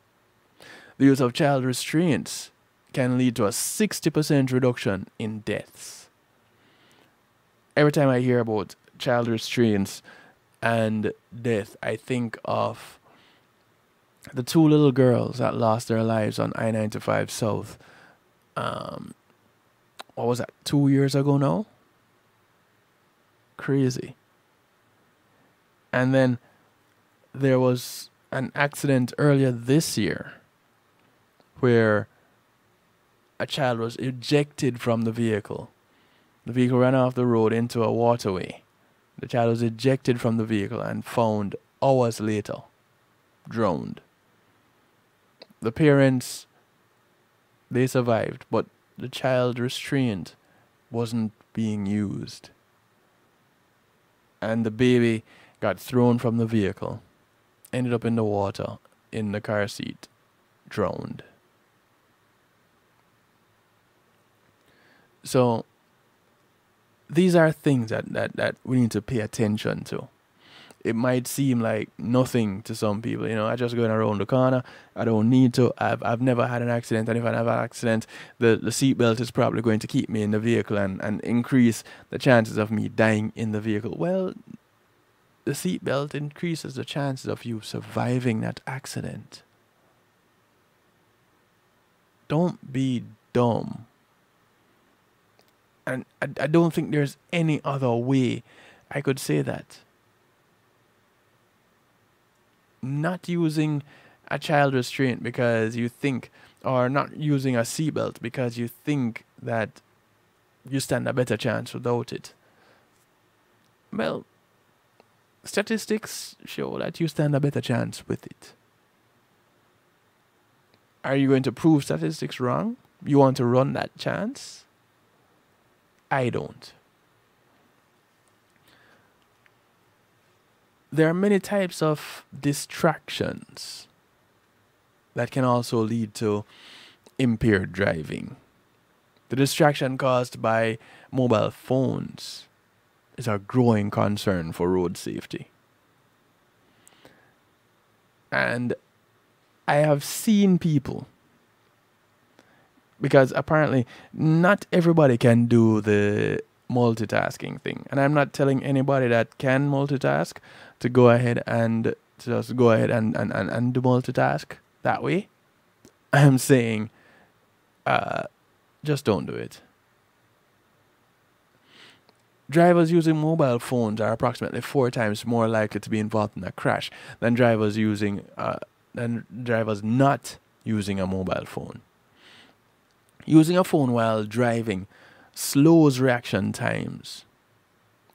S1: The use of child restraints can lead to a 60% reduction in deaths. Every time I hear about child restraints and death, I think of the 2 little girls that lost their lives on I-95 South. What was that, 2 years ago now? Crazy. And then there was an accident earlier this year where a child was ejected from the vehicle. The vehicle ran off the road into a waterway. The child was ejected from the vehicle and found hours later, drowned. The parents, they survived, but the child restraint wasn't being used. And the baby got thrown from the vehicle, ended up in the water, in the car seat, drowned. So these are things that we need to pay attention to. It might seem like nothing to some people. I just going around the corner. I don't need to. I've never had an accident. And if I have an accident, the seatbelt is probably going to keep me in the vehicle and increase the chances of me dying in the vehicle. Well, the seatbelt increases the chances of you surviving that accident. Don't be dumb. And I don't think there's any other way I could say that. Not using a child restraint because you think, or not using a seatbelt because you think that you stand a better chance without it. Well, statistics show that you stand a better chance with it. Are you going to prove statistics wrong? You want to run that chance? I don't. There are many types of distractions that can also lead to impaired driving. The distraction caused by mobile phones is a growing concern for road safety. And I have seen people, because apparently not everybody can do the multitasking thing. And I'm not telling anybody that can multitask to go ahead and just go ahead and do multitask that way. I'm saying just don't do it. Drivers using mobile phones are approximately 4 times more likely to be involved in a crash than drivers not using a mobile phone. Using a phone while driving slows reaction times,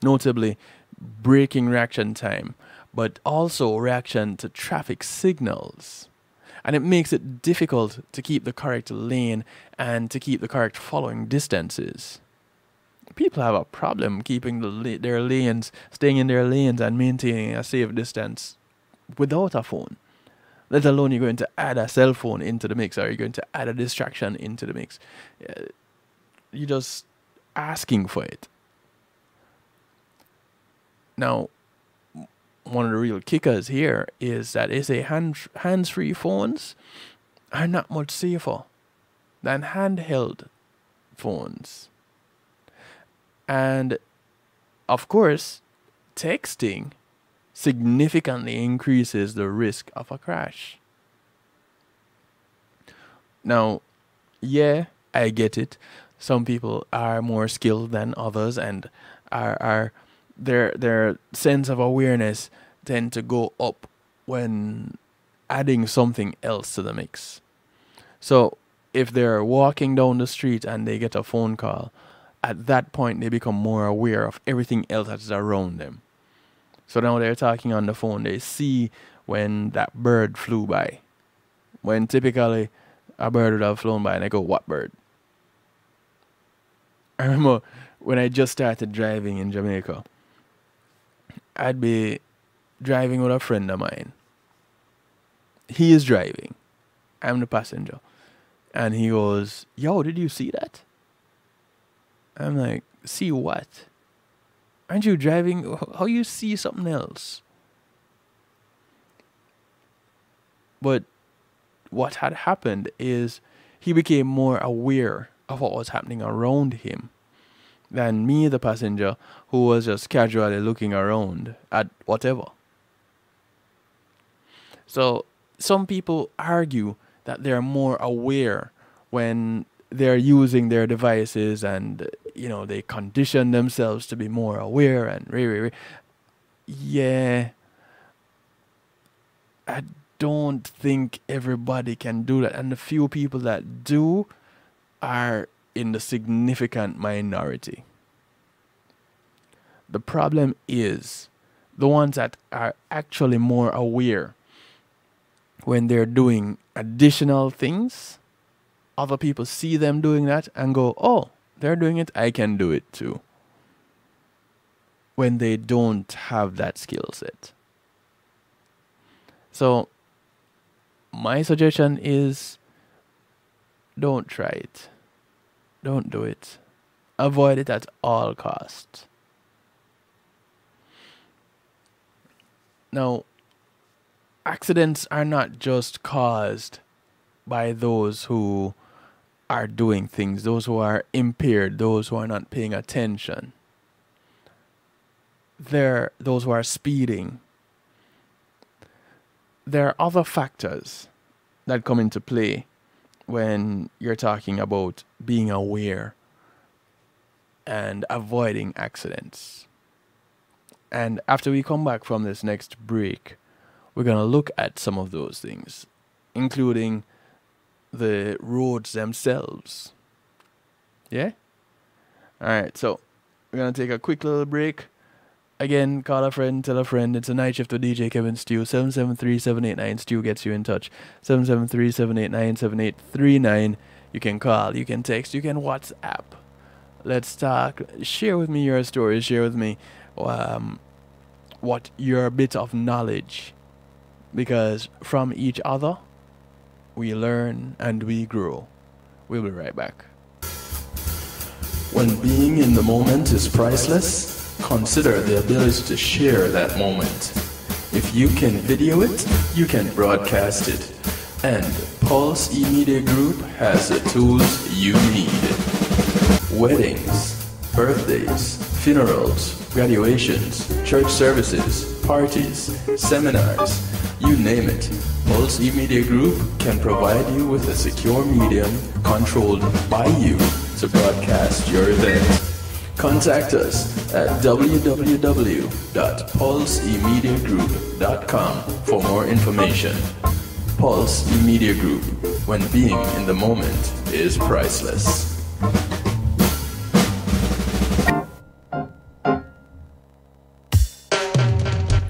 S1: notably braking reaction time, but also reaction to traffic signals. And it makes it difficult to keep the correct lane and to keep the correct following distances. People have a problem keeping their lanes, staying in their lanes and maintaining a safe distance without a phone. Let alone you're going to add a cell phone into the mix, or you're going to add a distraction into the mix. You're just asking for it. Now, one of the real kickers here is that they say hands-free phones are not much safer than handheld phones. And, of course, texting significantly increases the risk of a crash. Now, yeah, I get it. Some people are more skilled than others, and their sense of awareness tend to go up when adding something else to the mix. So if they're walking down the street and they get a phone call, at that point they become more aware of everything else that is around them. So now they're talking on the phone, they see when that bird flew by. When typically a bird would have flown by and I go, what bird? I remember when I just started driving in Jamaica, I'd be driving with a friend of mine. He is driving. I'm the passenger. And he goes, yo, did you see that? I'm like, see what? Aren't you driving? How you see something else? But what had happened is he became more aware of what was happening around him than me, the passenger, who was just casually looking around at whatever. So some people argue that they're more aware when they're using their devices, and they condition themselves to be more aware and yeah, I don't think everybody can do that, and the few people that do are in the significant minority. The problem is the ones that are actually more aware when they're doing additional things. Other people see them doing that and go, oh, they're doing it, I can do it too. When they don't have that skill set. So my suggestion is, don't try it. Don't do it. Avoid it at all costs. Now, accidents are not just caused by those who are doing things, those who are impaired, those who are not paying attention. They're those who are speeding. There are other factors that come into play when you're talking about being aware and avoiding accidents. And after we come back from this next break, we're going to look at some of those things, including the roads themselves. Yeah? All right, so we're going to take a quick little break. Again, call a friend, tell a friend. It's a night shift with DJ Kevin Stew. 773-789-STEW gets you in touch. 773-789-7839. You can call, you can text, you can WhatsApp. Let's talk. Share with me your stories. Share with me what your bit of knowledge. Because from each other, we learn and we grow. We'll be right back. When being in the moment is priceless, consider the ability to share that moment. If you can video it, you can broadcast it. And Pulse E-Media Group has the tools you need. Weddings, birthdays, funerals, graduations, church services, parties, seminars, you name it. Pulse E-Media Group can provide you with a secure medium controlled by you to broadcast your event. Contact us at www.pulseemediagroup.com for more information. Pulse E-Media Group, when being in the moment is priceless.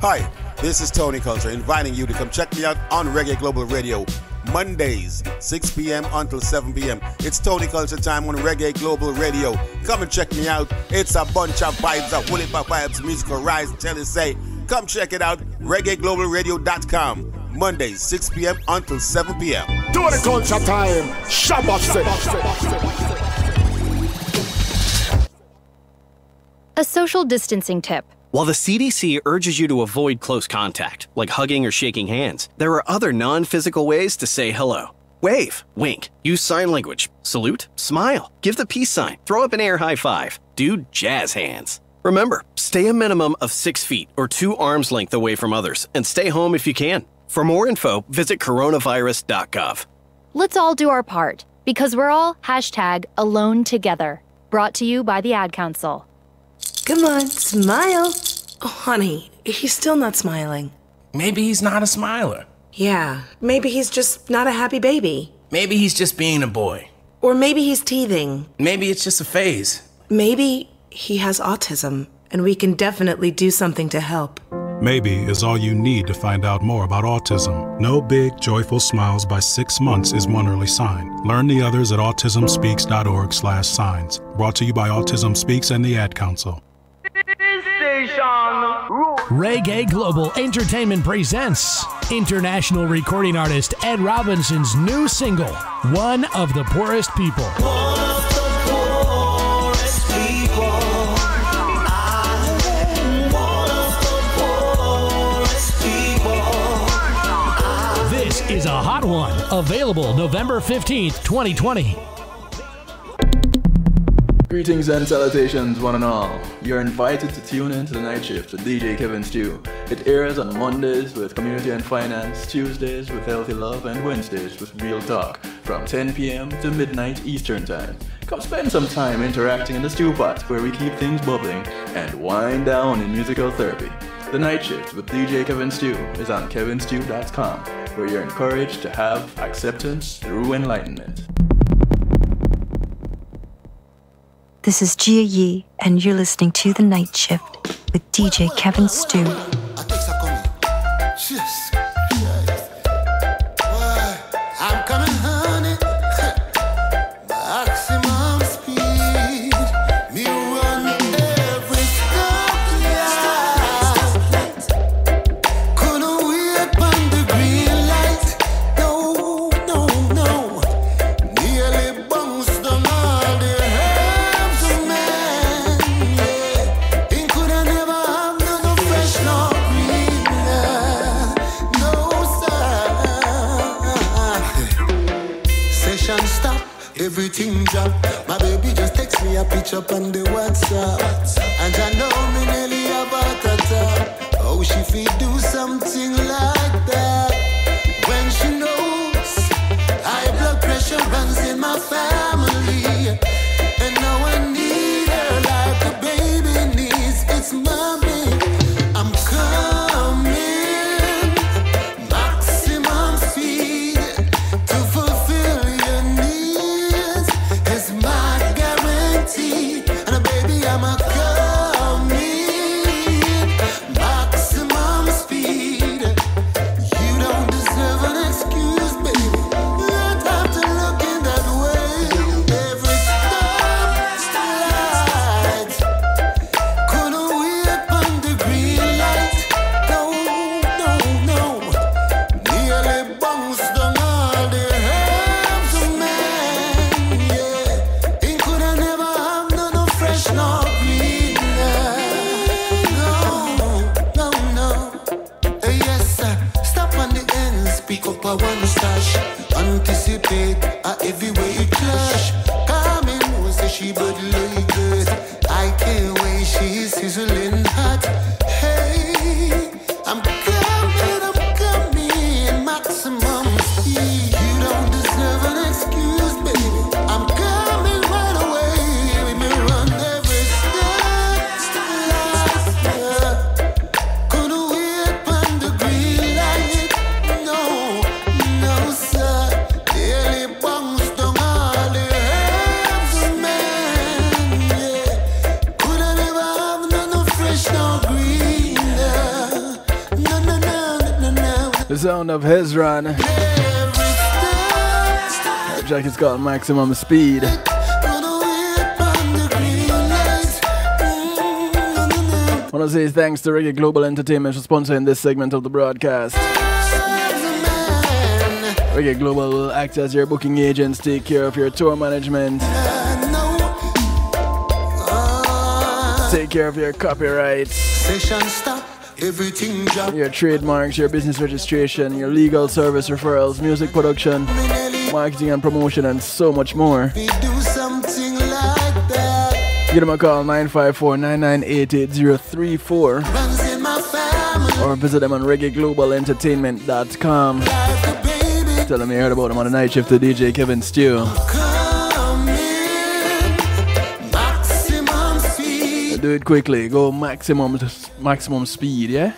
S11: Hi, this is Tony Culture, inviting you to come check me out on Reggae Global Radio, Mondays, 6 p.m. until 7 p.m. It's Tony Culture time on Reggae Global Radio. Come and check me out. It's a bunch of vibes, a woolly vibes, musical rise, tell you say. Come check it out, reggaeglobalradio.com. Mondays, 6 p.m. until 7 p.m.
S2: Tony Culture time, Shabbat.
S12: A social distancing tip.
S13: While the CDC urges you to avoid close contact, like hugging or shaking hands, there are other non-physical ways to say hello. Wave, wink, use sign language, salute, smile, give the peace sign, throw up an air high five, do jazz hands. Remember, stay a minimum of 6 feet or 2 arms length away from others, and stay home if you can. For more info, visit coronavirus.gov.
S12: Let's all do our part, because we're all #AloneTogether. Brought to you by the Ad Council.
S14: Come on, smile. Oh, honey, he's still not smiling.
S15: Maybe he's not a smiler.
S14: Yeah, maybe he's just not a happy baby.
S15: Maybe he's just being a boy.
S14: Or maybe he's teething.
S15: Maybe it's just a phase.
S14: Maybe he has autism, and we can definitely do something to help.
S16: Maybe is all you need to find out more about autism. No big, joyful smiles by 6 months is one early sign. Learn the others at autismspeaks.org/signs. Brought to you by Autism Speaks and the Ad Council.
S17: Reggae Global Entertainment presents international recording artist Ed Robinson's new single, One of the Poorest People. This is a hot one, available November 15th, 2020.
S1: Greetings and salutations, one and all. You're invited to tune in to the Night Shift with DJ Kevin Stew. It airs on Mondays with Community and Finance, Tuesdays with Healthy Love, and Wednesdays with Real Talk from 10 p.m. to midnight Eastern Time. Come spend some time interacting in the stew pot where we keep things bubbling and wind down in musical therapy. The Night Shift with DJ Kevin Stew is on kevinstew.com, where you're encouraged to have acceptance through enlightenment.
S18: This is Gia Yee, and you're listening to The Night Shift with DJ Kevin Stew.
S2: I'm coming, honey. Maximum speed. Me run every stoplight. Couldn't wait on the green light. No. Nearly bounced on all the herbs of man. Yeah. It coulda never have no fresh nor green. No, sir. Session stop, everything drop. My baby just text me a picture on the WhatsApp. And I know me nearly have a attack. Oh, she feel do something like that when she knows high blood pressure.
S1: The sound of Hezron. Our track is called Maximum Speed. I want to say thanks to Reggae Global Entertainment for sponsoring this segment of the broadcast. Reggae Global will act as your booking agents, take care of your tour management, take care of your copyrights, your trademarks, your business registration, your legal service referrals, music production, marketing and promotion, and so much more. Give them a call, 954-998-8034, or visit them on reggaeglobalentertainment.com. Tell them you heard about them on the night shift to DJ Kevin Stew. Do it quickly, go maximum speed, yeah?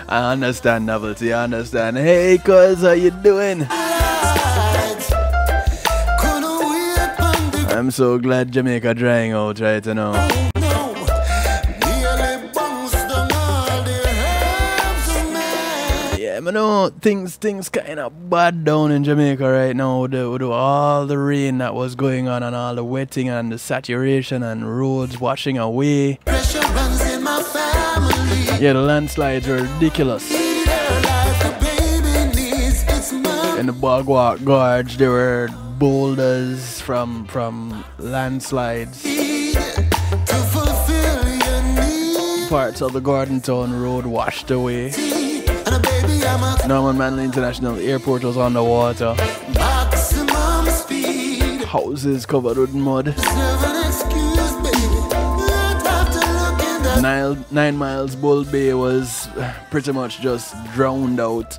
S1: I understand, Novelty, I understand. Hey, cuz, how you doing? I'm so glad Jamaica drying out right now. Yeah, I know things kind of bad down in Jamaica right now with all the rain that was going on and all the wetting and the saturation and roads washing away. Yeah, the landslides are ridiculous. In the Bogwalk Gorge, there were boulders from landslides. Parts of the Gordon Town Road washed away. Norman Manley International Airport was underwater. Houses covered with mud. 9 Miles Bull Bay was pretty much just drowned out.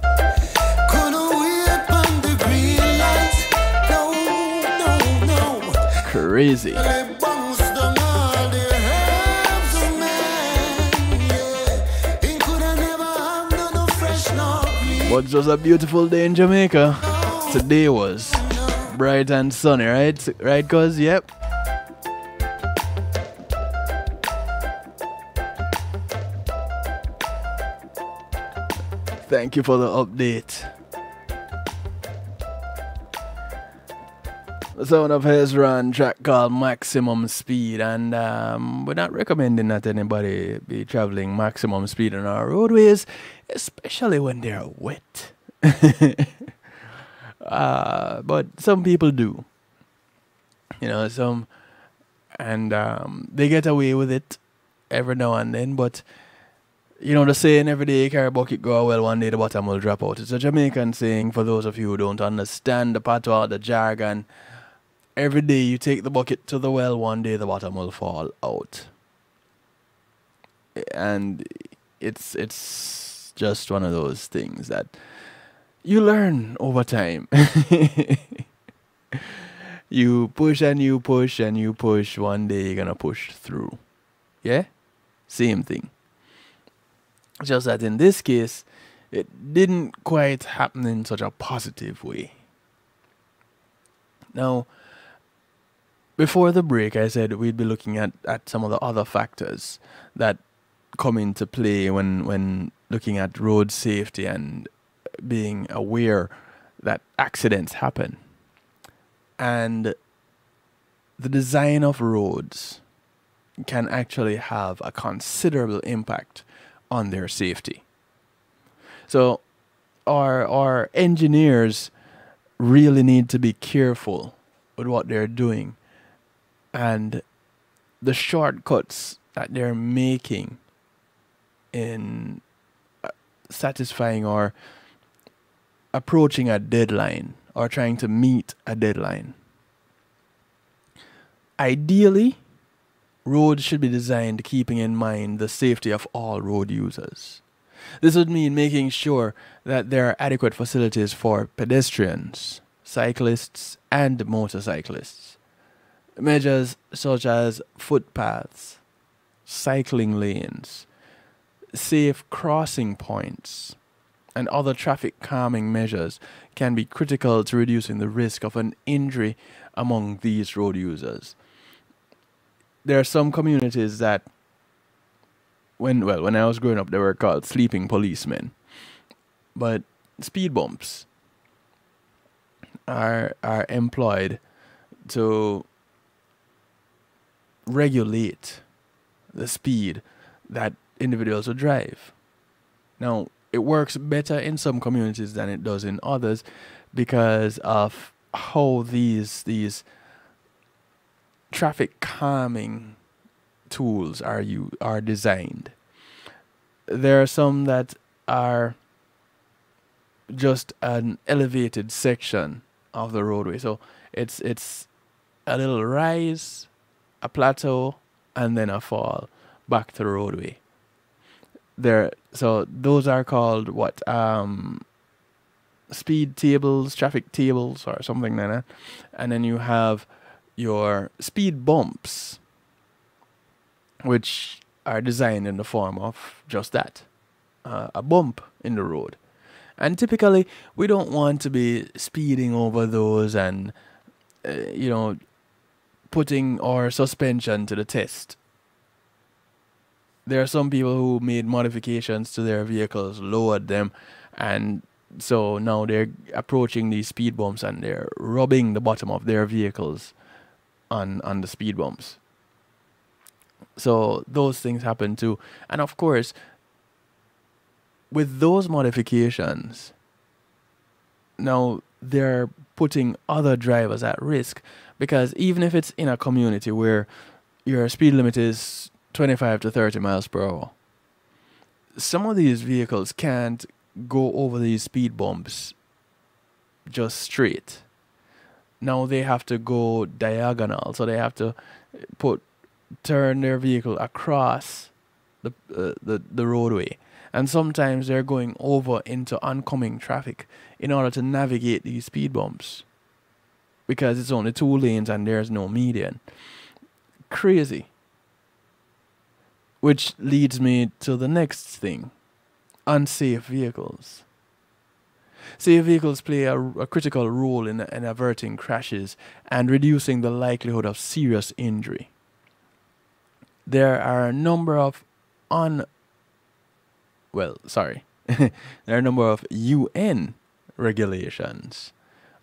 S1: Crazy. But it was a beautiful day in Jamaica. Today was bright and sunny, right? Right, cuz? Yep. Thank you for the update. The sound of Hezron, track called Maximum Speed, and we're not recommending that anybody be traveling maximum speed on our roadways, especially when they're wet. But some people do, you know, and they get away with it every now and then. But you know the saying, every day you carry a bucket go well, one day the bottom will drop out. It's a Jamaican saying for those of you who don't understand the patois, the jargon. Every day you take the bucket to the well, one day the bottom will fall out. And it's just one of those things that you learn over time. You push and you push and you push, one day you're gonna push through. Yeah? Same thing. Just that in this case, it didn't quite happen in such a positive way. Now, before the break, I said we'd be looking at some of the other factors that come into play when looking at road safety and being aware that accidents happen. And the design of roads can actually have a considerable impact on their safety. So our engineers really need to be careful with what they're doing and the shortcuts that they're making in satisfying or approaching a deadline or trying to meet a deadline. Ideally, roads should be designed keeping in mind the safety of all road users. This would mean making sure that there are adequate facilities for pedestrians, cyclists, and motorcyclists. Measures such as footpaths, cycling lanes, safe crossing points, and other traffic calming measures can be critical to reducing the risk of an injury among these road users. There are some communities that, when I was growing up, they were called sleeping policemen. But speed bumps are employed to regulate the speed that individuals will drive. Now, it works better in some communities than it does in others because of how these traffic calming tools are designed. There are some that are just an elevated section of the roadway. So it's a little rise, a plateau, and then a fall back to the roadway. So those are called what? Speed tables, traffic tables, or something like that. And then you have your speed bumps, which are designed in the form of just that, a bump in the road. And typically, we don't want to be speeding over those and, putting our suspension to the test. There are some people who made modifications to their vehicles, lowered them, and so now they're approaching these speed bumps and they're rubbing the bottom of their vehicles on the speed bumps. So those things happen too. And of course, with those modifications, now they're putting other drivers at risk, because even if it's in a community where your speed limit is 25 to 30 miles per hour, some of these vehicles can't go over these speed bumps just straight. Now they have to go diagonal, so they have to turn their vehicle across the roadway. And sometimes they're going over into oncoming traffic in order to navigate these speed bumps, because it's only 2 lanes and there's no median. Crazy. Which leads me to the next thing: unsafe vehicles. Safe vehicles play a critical role in averting crashes and reducing the likelihood of serious injury. There are a number of there are a number of UN regulations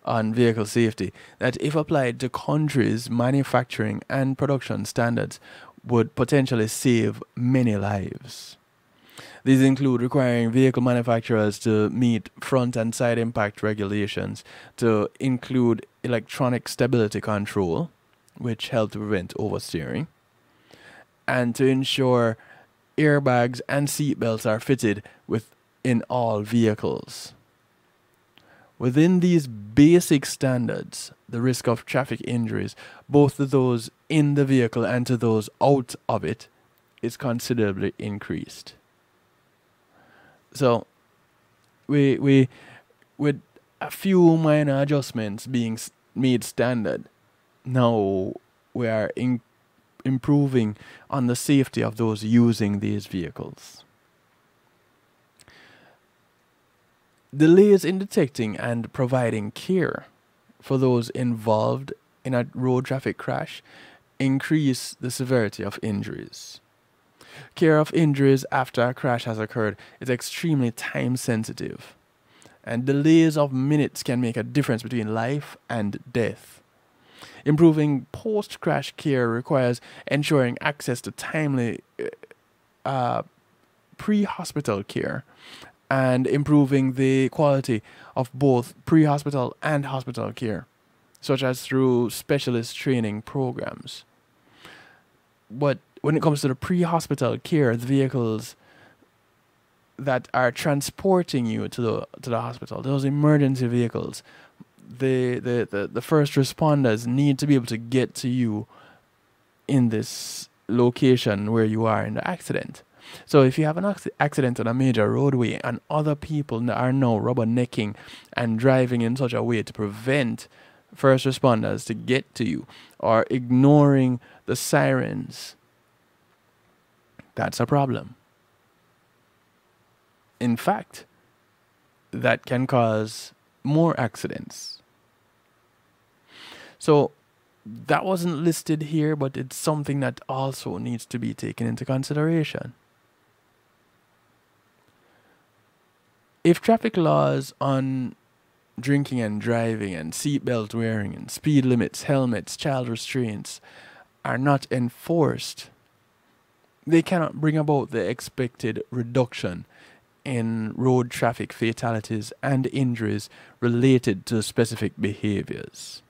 S1: on vehicle safety that, if applied to countries' manufacturing and production standards, would potentially save many lives. These include requiring vehicle manufacturers to meet front and side impact regulations, to include electronic stability control, which help to prevent oversteering, and to ensure airbags and seatbelts are fitted within all vehicles. Within these basic standards, the risk of traffic injuries, both to those in the vehicle and to those out of it, is considerably increased. So, we with a few minor adjustments being made standard, now we are improving on the safety of those using these vehicles. Delays in detecting and providing care for those involved in a road traffic crash increase the severity of injuries. Care of injuries after a crash has occurred is extremely time sensitive, and delays of minutes can make a difference between life and death. Improving post-crash care requires ensuring access to timely pre-hospital care and improving the quality of both pre-hospital and hospital care, such as through specialist training programs. But when it comes to the pre-hospital care, the vehicles that are transporting you to the hospital, those emergency vehicles, the first responders need to be able to get to you in this location where you are in the accident. So if you have an accident on a major roadway and other people are now rubbernecking and driving in such a way to prevent first responders to get to you, or ignoring the sirens, that's a problem. In fact, that can cause more accidents. So that wasn't listed here, but it's something that also needs to be taken into consideration. If traffic laws on drinking and driving and seatbelt wearing and speed limits, helmets, child restraints are not enforced, they cannot bring about the expected reduction in road traffic fatalities and injuries related to specific behaviors.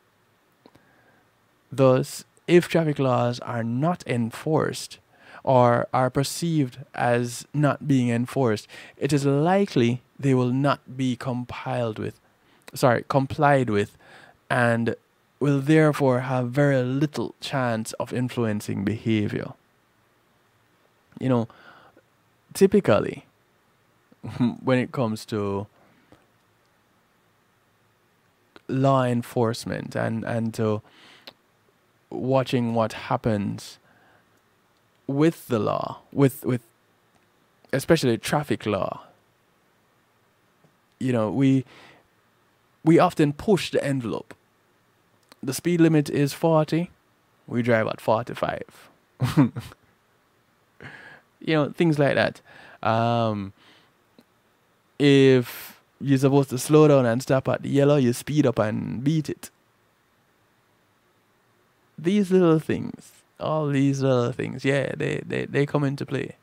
S1: Thus, if traffic laws are not enforced or are perceived as not being enforced, it is likely they will not be complied with, and will therefore have very little chance of influencing behavior. You know, typically, when it comes to law enforcement and to watching what happens with the law, with especially traffic law, you know, we often push the envelope. The speed limit is 40, we drive at 45. You know, things like that. If you're supposed to slow down and stop at the yellow, you speed up and beat it. These little things, all these little things, yeah, they come into play.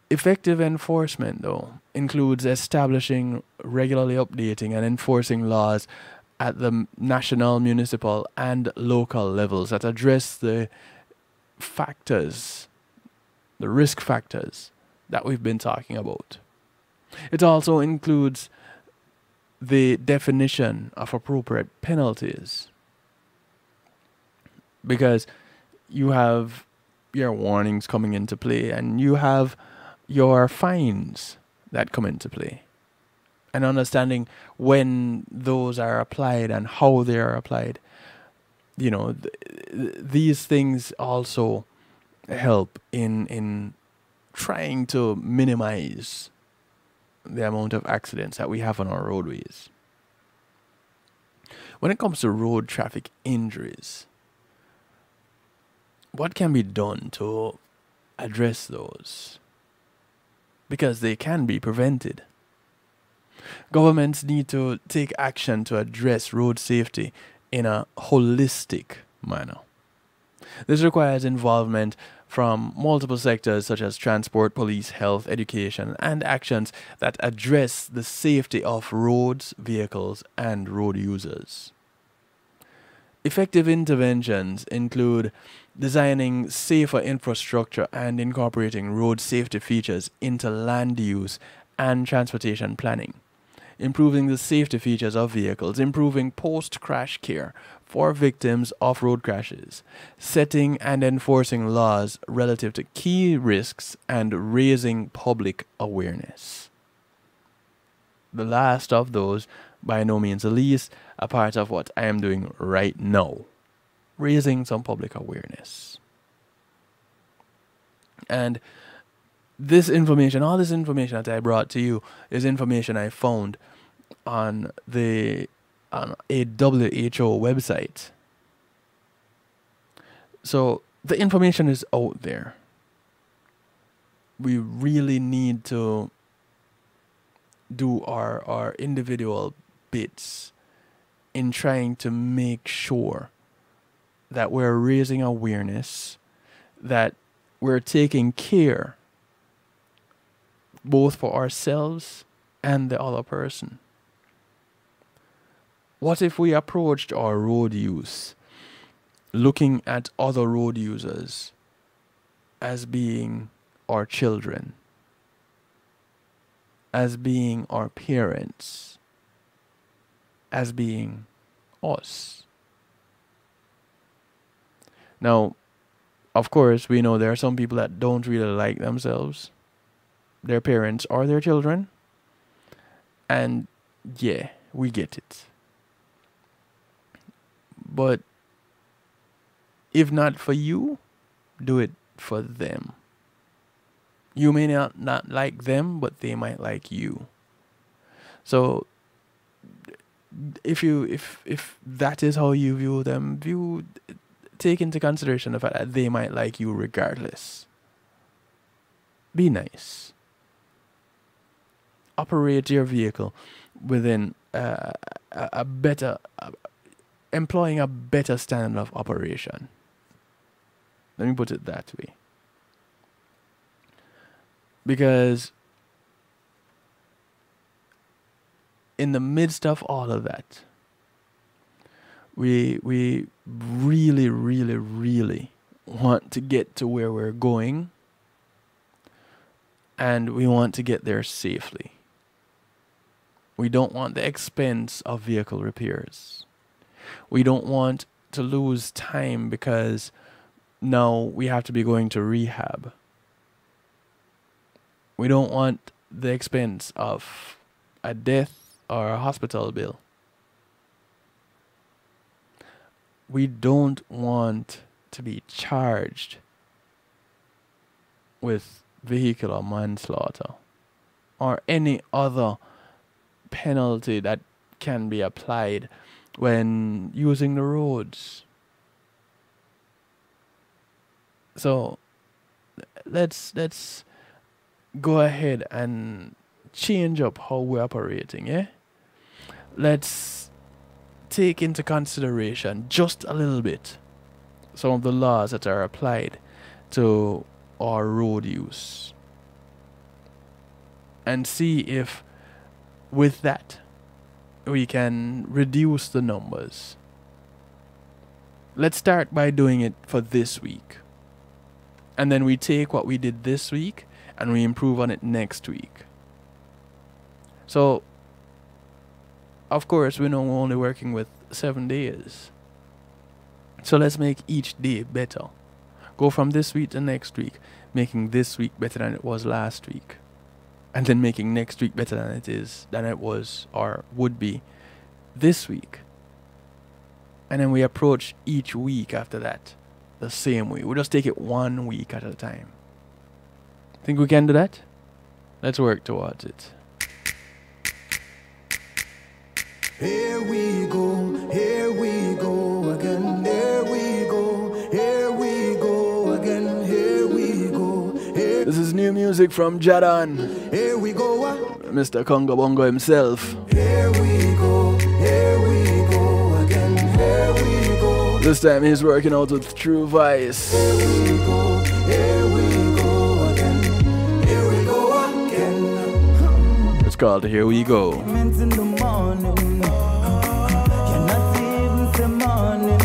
S1: Effective enforcement, though, includes establishing, regularly updating, and enforcing laws at the national, municipal, and local levels that address the factors, the risk factors that we've been talking about. It also includes the definition of appropriate penalties, because you have your warnings coming into play and you have your fines that come into play, and understanding when those are applied and how they are applied. You know, these things also help in trying to minimize the amount of accidents that we have on our roadways. When it comes to road traffic injuries, what can be done to address those? Because they can be prevented. Governments need to take action to address road safety in a holistic manner. This requires involvement from multiple sectors such as transport, police, health, education, and actions that address the safety of roads, vehicles, and road users. Effective interventions include designing safer infrastructure and incorporating road safety features into land use and transportation planning, improving the safety features of vehicles, improving post-crash care for victims of road crashes, setting and enforcing laws relative to key risks, and raising public awareness. The last of those, by no means the least, a part of what I am doing right now, raising some public awareness. And this information, all this information that I brought to you, is information I found on a WHO website. So the information is out there. We really need to do our individual bits in trying to make sure that we're raising awareness, that we're taking care both for ourselves and the other person. What if we approached our road use looking at other road users as being our children, as being our parents, as being us? Now, of course, we know there are some people that don't really like themselves, their parents, or their children. And yeah, we get it. But if not for you, do it for them. You may not like them, but they might like you. So if that is how you view them, take into consideration the fact that they might like you regardless. Be nice. Operate your vehicle within a better, employing a better standard of operation. Let me put it that way. Because in the midst of all of that, we really, really, really want to get to where we're going, and we want to get there safely. We don't want the expense of vehicle repairs. We don't want to lose time because now we have to be going to rehab. We don't want the expense of a death or a hospital bill. We don't want to be charged with vehicular manslaughter or any other penalty that can be applied when using the roads. So let's go ahead and change up how we're operating, yeah? Let's take into consideration just a little bit some of the laws that are applied to our road use, and see if with that we can reduce the numbers. Let's start by doing it for this week, and then we take what we did this week and we improve on it next week. So of course we know we're only working with 7 days, so let's make each day better. Go from this week to next week, making this week better than it was last week, and then making next week better than it was or would be this week. And then we approach each week after that the same way. We just take it 1 week at a time. Think we can do that? Let's work towards it.
S2: Here we go again. Here we go again. Here we go.
S1: This is new music from Jadan.
S2: Here we go.
S1: Mr. Congo Bongo himself.
S2: Here we go again. Here we go.
S1: This time he's working out with True Vice.
S2: Here we go again. Here we go again.
S1: It's called Here We Go.
S2: In the morning, you're not even the morning.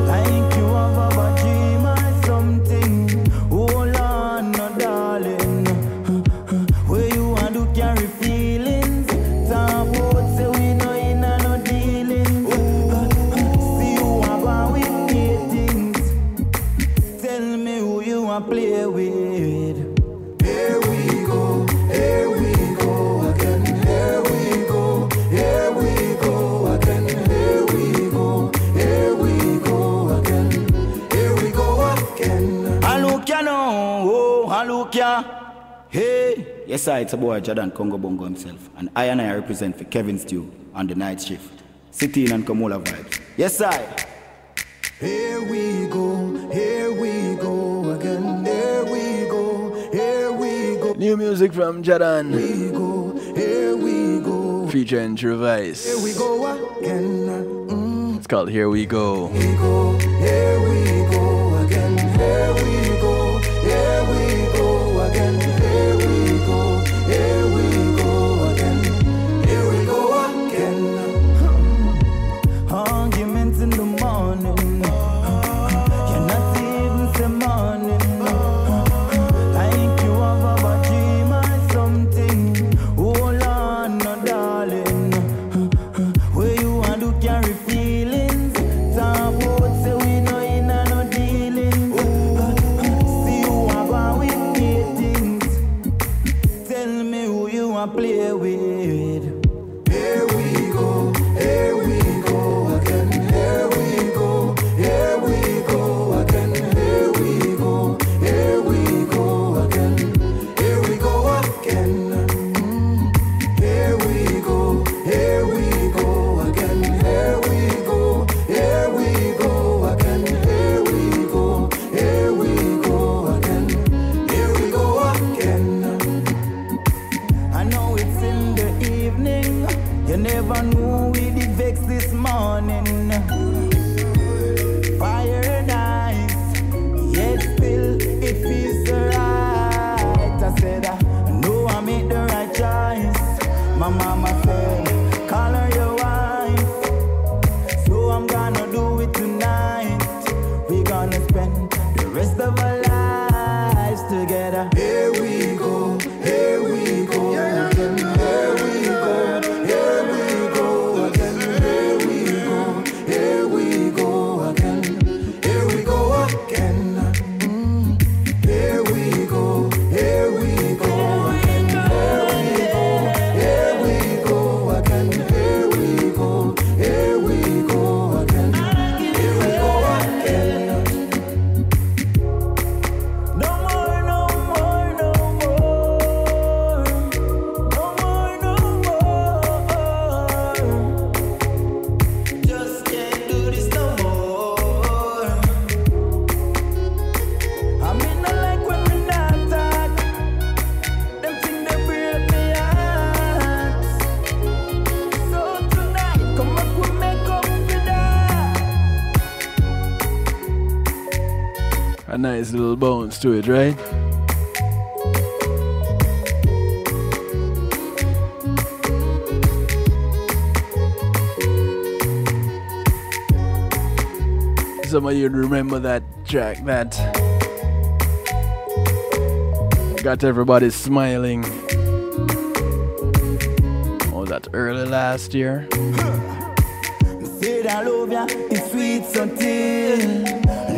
S2: Like you have a dream or something. Hold on, no darling. Where you want to carry feelings. Talk about say we know in no dealings. See you have a with things. Tell me who you want to play with. Here we go again. Here we go again. Here we go again. Here we go again.
S19: Halukia no, oh Halukia. Hey, yes sir, it's a boy Jadan Congo Bongo himself, and I represent for Kevin Stew on the night shift. City in and Kamola vibes. Yes sir.
S2: Here we go again. Here we go.
S1: New music from Jadan.
S2: Here we go.
S1: Featuring True Vice.
S2: Here we go again.
S1: It's called Here We Go.
S2: Here we go again. Here we go again. Here we go again. Here we go again. Arguments in the morning. You're not even the morning. Like you have a dream or something. Hold on, no darling. Where you want to carry feelings. Talk about say we know in no
S1: A nice little bounce to it, right? Some of you remember that track that got everybody smiling. Oh, that early last year.
S19: Said I love ya, it's sweet something.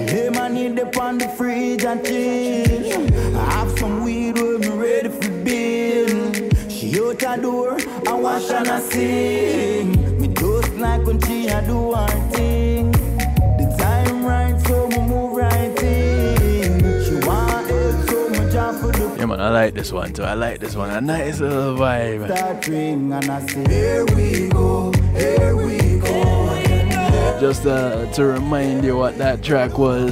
S19: Lemon in the pan the fridge and chill. I have some weed when me ready for bill. She out the door, I wash and I sing. Me just like when she a do her thing. The time right, so me move right in. She want help, so me jump for the.
S1: Yeah man, I like this one too. I like this one. A nice little vibe.
S19: Start ring and I say, here we go, here we go.
S1: Just to remind you what that track was.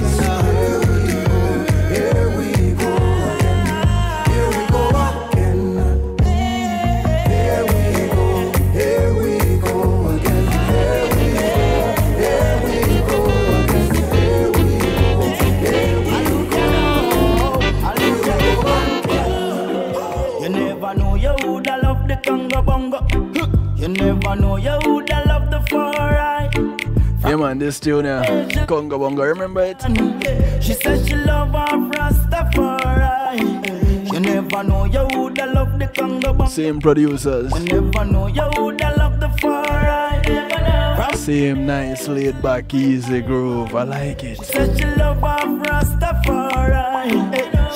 S19: You never know you woulda love the conga bongo. You never know you woulda love the four-eye.
S1: Yeah man, this tune here, Congo Bongo, remember it?
S19: She said she love her Rastafari. You never know you woulda love the Congo Bongo.
S1: Same producers.
S19: You never know you woulda love the four-eye.
S1: Same nice laid back easy groove, I like it.
S19: She said she love her Rastafari.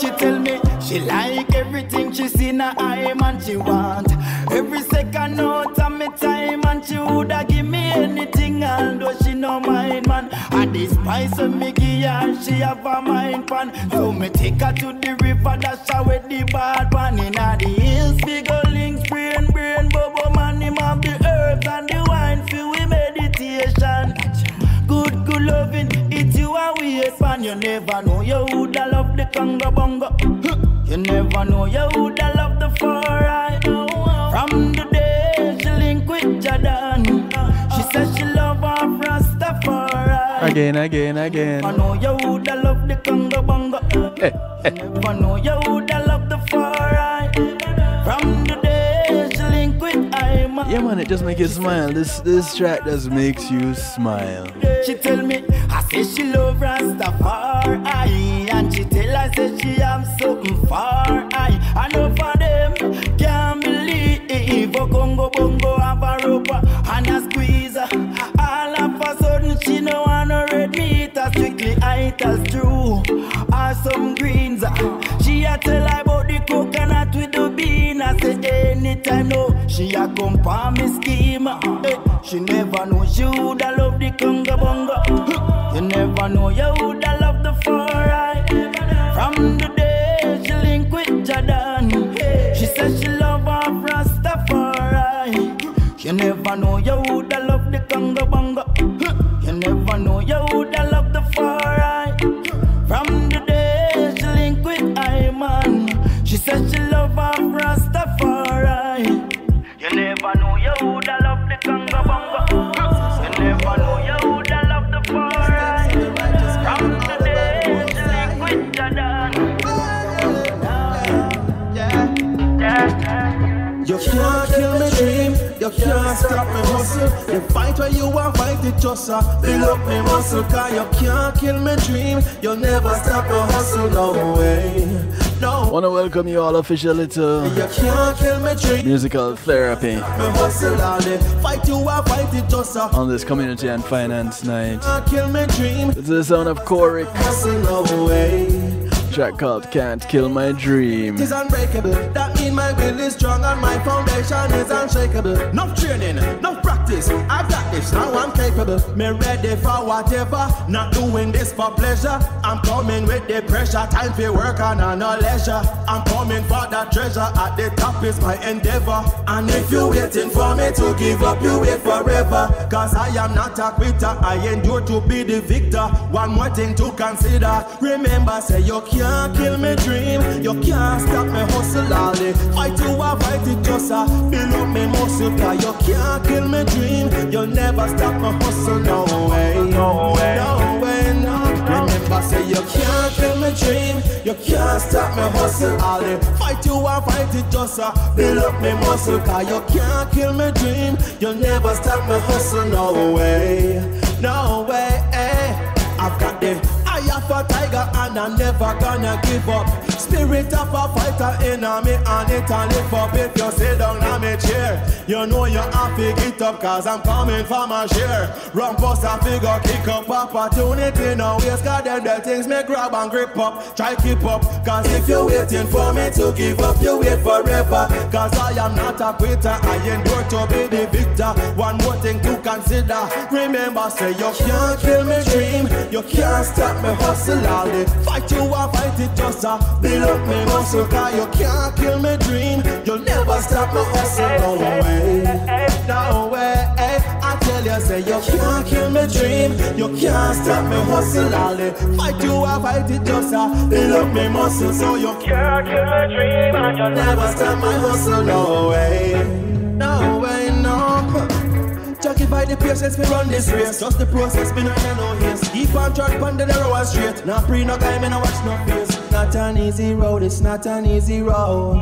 S19: She tell me she like everything she see in her eye, man, she want every second out of me time, and she woulda give me anything, although she no mind, man. And the spice of me give her, she have a mind pan. So me take her to the river, dash her with the bad man. Inna the hills, big ol' links, brain, bubble man. Him have the herbs and the wine for we meditation. Good loving, it's you and we fan. You never know you woulda love the conga bongo. You never know you woulda love the four-eye. From the day she link with Jordan, she said she love her Rastafari.
S1: Again.
S19: I know you woulda love the conga bongo. You never know you woulda love the four-eye. From the day she link with Iman.
S1: Yeah man, it just makes you smile. This track just makes you smile.
S19: She tell me, I say she love Rastafari. And she tell I say she am something far. I know for them, can't believe a Congo bongo have a roper and a squeezer. All of a sudden she no wanna red meat, a strictly itas true. Or some greens. She a tell I about the coconut with the bean. I say anytime no, she a come pa me scheme. She never know she woulda love the conga bongo. You never know you woulda love the four-eye. From the day she link with Jordan, she said she love her Rastafari. You never know you woulda love the conga bongo. You never know you woulda love the four-eye. From the day she link with Iman, she said she love her Rastafari. You never know you woulda love the conga bongo. You never know you woulda love the four-eye. From the day she link with Jordan.
S2: You can't kill me dream, you can't stop me hustle. The fight where you want, fight it just build up me muscle. Cause you can't kill me dream, you'll never stop me hustle, no way, no.
S1: Wanna welcome you all officially to
S2: You can't kill me dream,
S1: Musical Therapy
S2: me hustle all day. Fight you want, fight it just
S1: on this Community and Finance Night.
S2: Can't kill me dream,
S1: It's the sound of Korik.
S2: hustle, no way.
S1: Track called Can't Kill My Dream.
S2: It is unbreakable. That means my will is strong and my foundation is unshakable. No training, no practice. I got this, now I'm capable. Me ready for whatever. Not doing this for pleasure. I'm coming with the pressure. Time for work and no leisure. I'm coming for that treasure. At the top is my endeavor. And if you're waiting for me to give up, you wait forever. Cause I am not a quitter. I endure to be the victor. One more thing to consider. Remember, say you can't kill me dream. You can't stop me hustle all day. Fight you or fight it just build up me muscle. Cause you can't kill me dream. You'll never stop me hustle, no way. No way, no way, no. Remember say you can't kill me stop me hustle all day. Fight you or fight it just build up me muscle. Cause you can't kill me dream. You'll never stop me hustle, no way. No way, I've got the eye of a tiger and I'm never gonna give up. Spirit of a fighter in me and it and lift up. If you sit down on me chair, you know you have to get up. Cause I'm coming for my share. Run bust a figure, kick up opportunity. Now waste got them the things me grab and grip up. Try keep up. Cause if you're waiting for me to give up, you wait forever. Cause I am not a quitter, I endure to be the victor. One more thing to consider. Remember, say you can't kill me dream. You can't stop me hustle all day. Fight you or fight it just build up me muscle. Cause you can't kill me dream. You'll never stop me hustle, no way. No way, I tell you, say you can't kill me dream. You can't stop me hustle all day. Fight you or fight it just build up me muscle. So you can't kill me dream and you'll never stop my hustle, no way. No way, no. Jockey by the patience, me run this race. Just the process, me no hear no haste. Keep on track, on the narrow and straight. Not pre, no guy, me no watch no face. Not an easy road, it's not an easy road.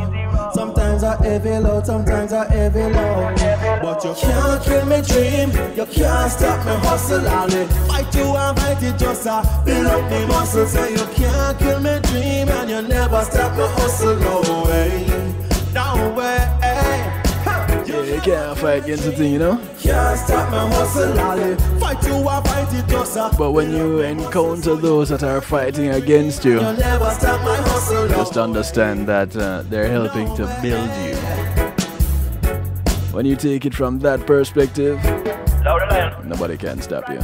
S2: Sometimes I heavy load, sometimes I heavy load. But you can't kill me dream. You can't stop me hustle all day. Fight you and fight it just build up me muscle. Say you can't kill me dream and you never stop me hustle, no way. No way.
S1: Yeah, you can't fight against the thing, you know?
S2: Can't stop me hustle, lolly. Fight you or fight it just
S1: But when you encounter those that are fighting against you,
S2: you'll never stop my hustle,
S1: just understand that they're helping to build you. When you take it from that perspective, nobody can stop you.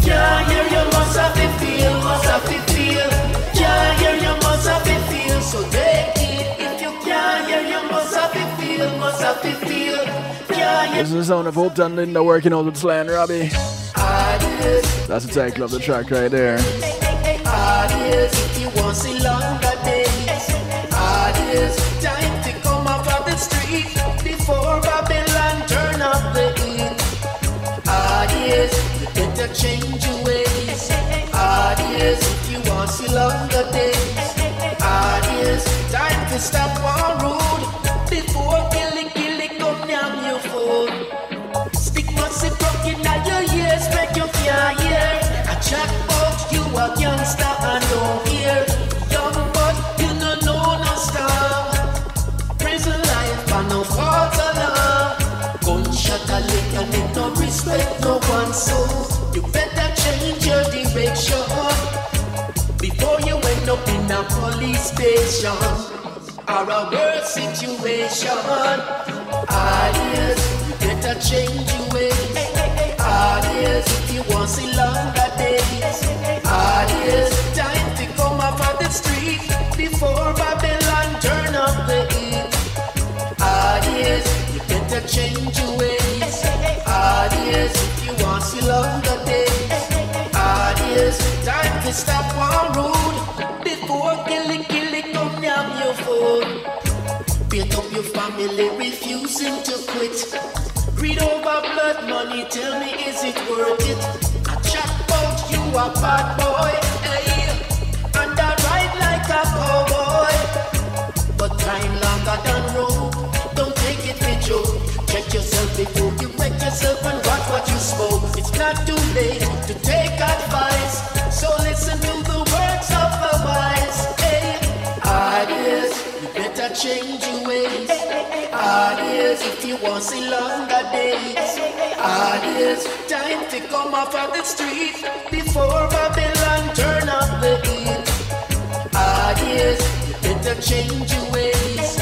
S2: Can't hear you, must have it feel, must have it feel. Can't hear you, must have it feel. So take it. If you can't hear you, must have it feel, must have it feel. Can't hear.
S1: This is the sound of Hope and Linda working out with Sly and Robbie. That's the title of the track right there.
S2: If you want to see longer days, time to come up off the street before Babylon turn up the heat. You better change your ways. If you want to see longer days. Time to stop war rude before killing come down your phone. Stick must be broken out your ears, make you can't hear. I chat about you a youngster and don't hear. Young but you no know no star. Prison life and no fault alone. Gunshot a lick and it no respect no one soul. You better change your direction before you end up in a police station or a worse situation. You better change your ways. If you want to see longer days. Time to come up on the street before Babylon turn up the heat. You better change your ways. If you want to see longer days. Time to stop war rude before killing come down your phone. Beat up your family, refusing to quit. Greed over blood money, tell me is it worth it? I chat about you a bad boy, hey, and I ride like a cowboy. But time longer than road, don't take it with joke. Check yourself before you wreck yourself and watch what you spoke. It's not too late to take advice, so listen to the words of the wise. Hey, you better change your ways. If you want to see longer days. Time to come off of the street before Babylon turn up the heat. You better change your ways.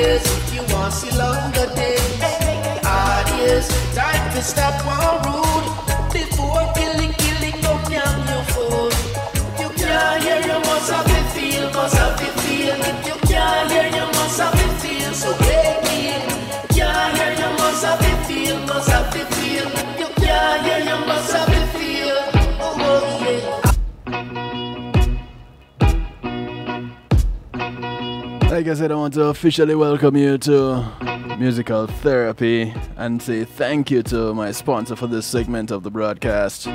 S2: If you want to see longer days. Time to stop war rude before killing come down your phone. You can't hear, you must have it feel, must have it feel. If you can't hear, you must have it feel. So take it. Can't hear, you must have it feel, must have it feel. You can't hear, you must have it feel. Oh yeah.
S1: Like like I said, I want to officially welcome you to Musical Therapy and say thank you to my sponsor for this segment of the broadcast,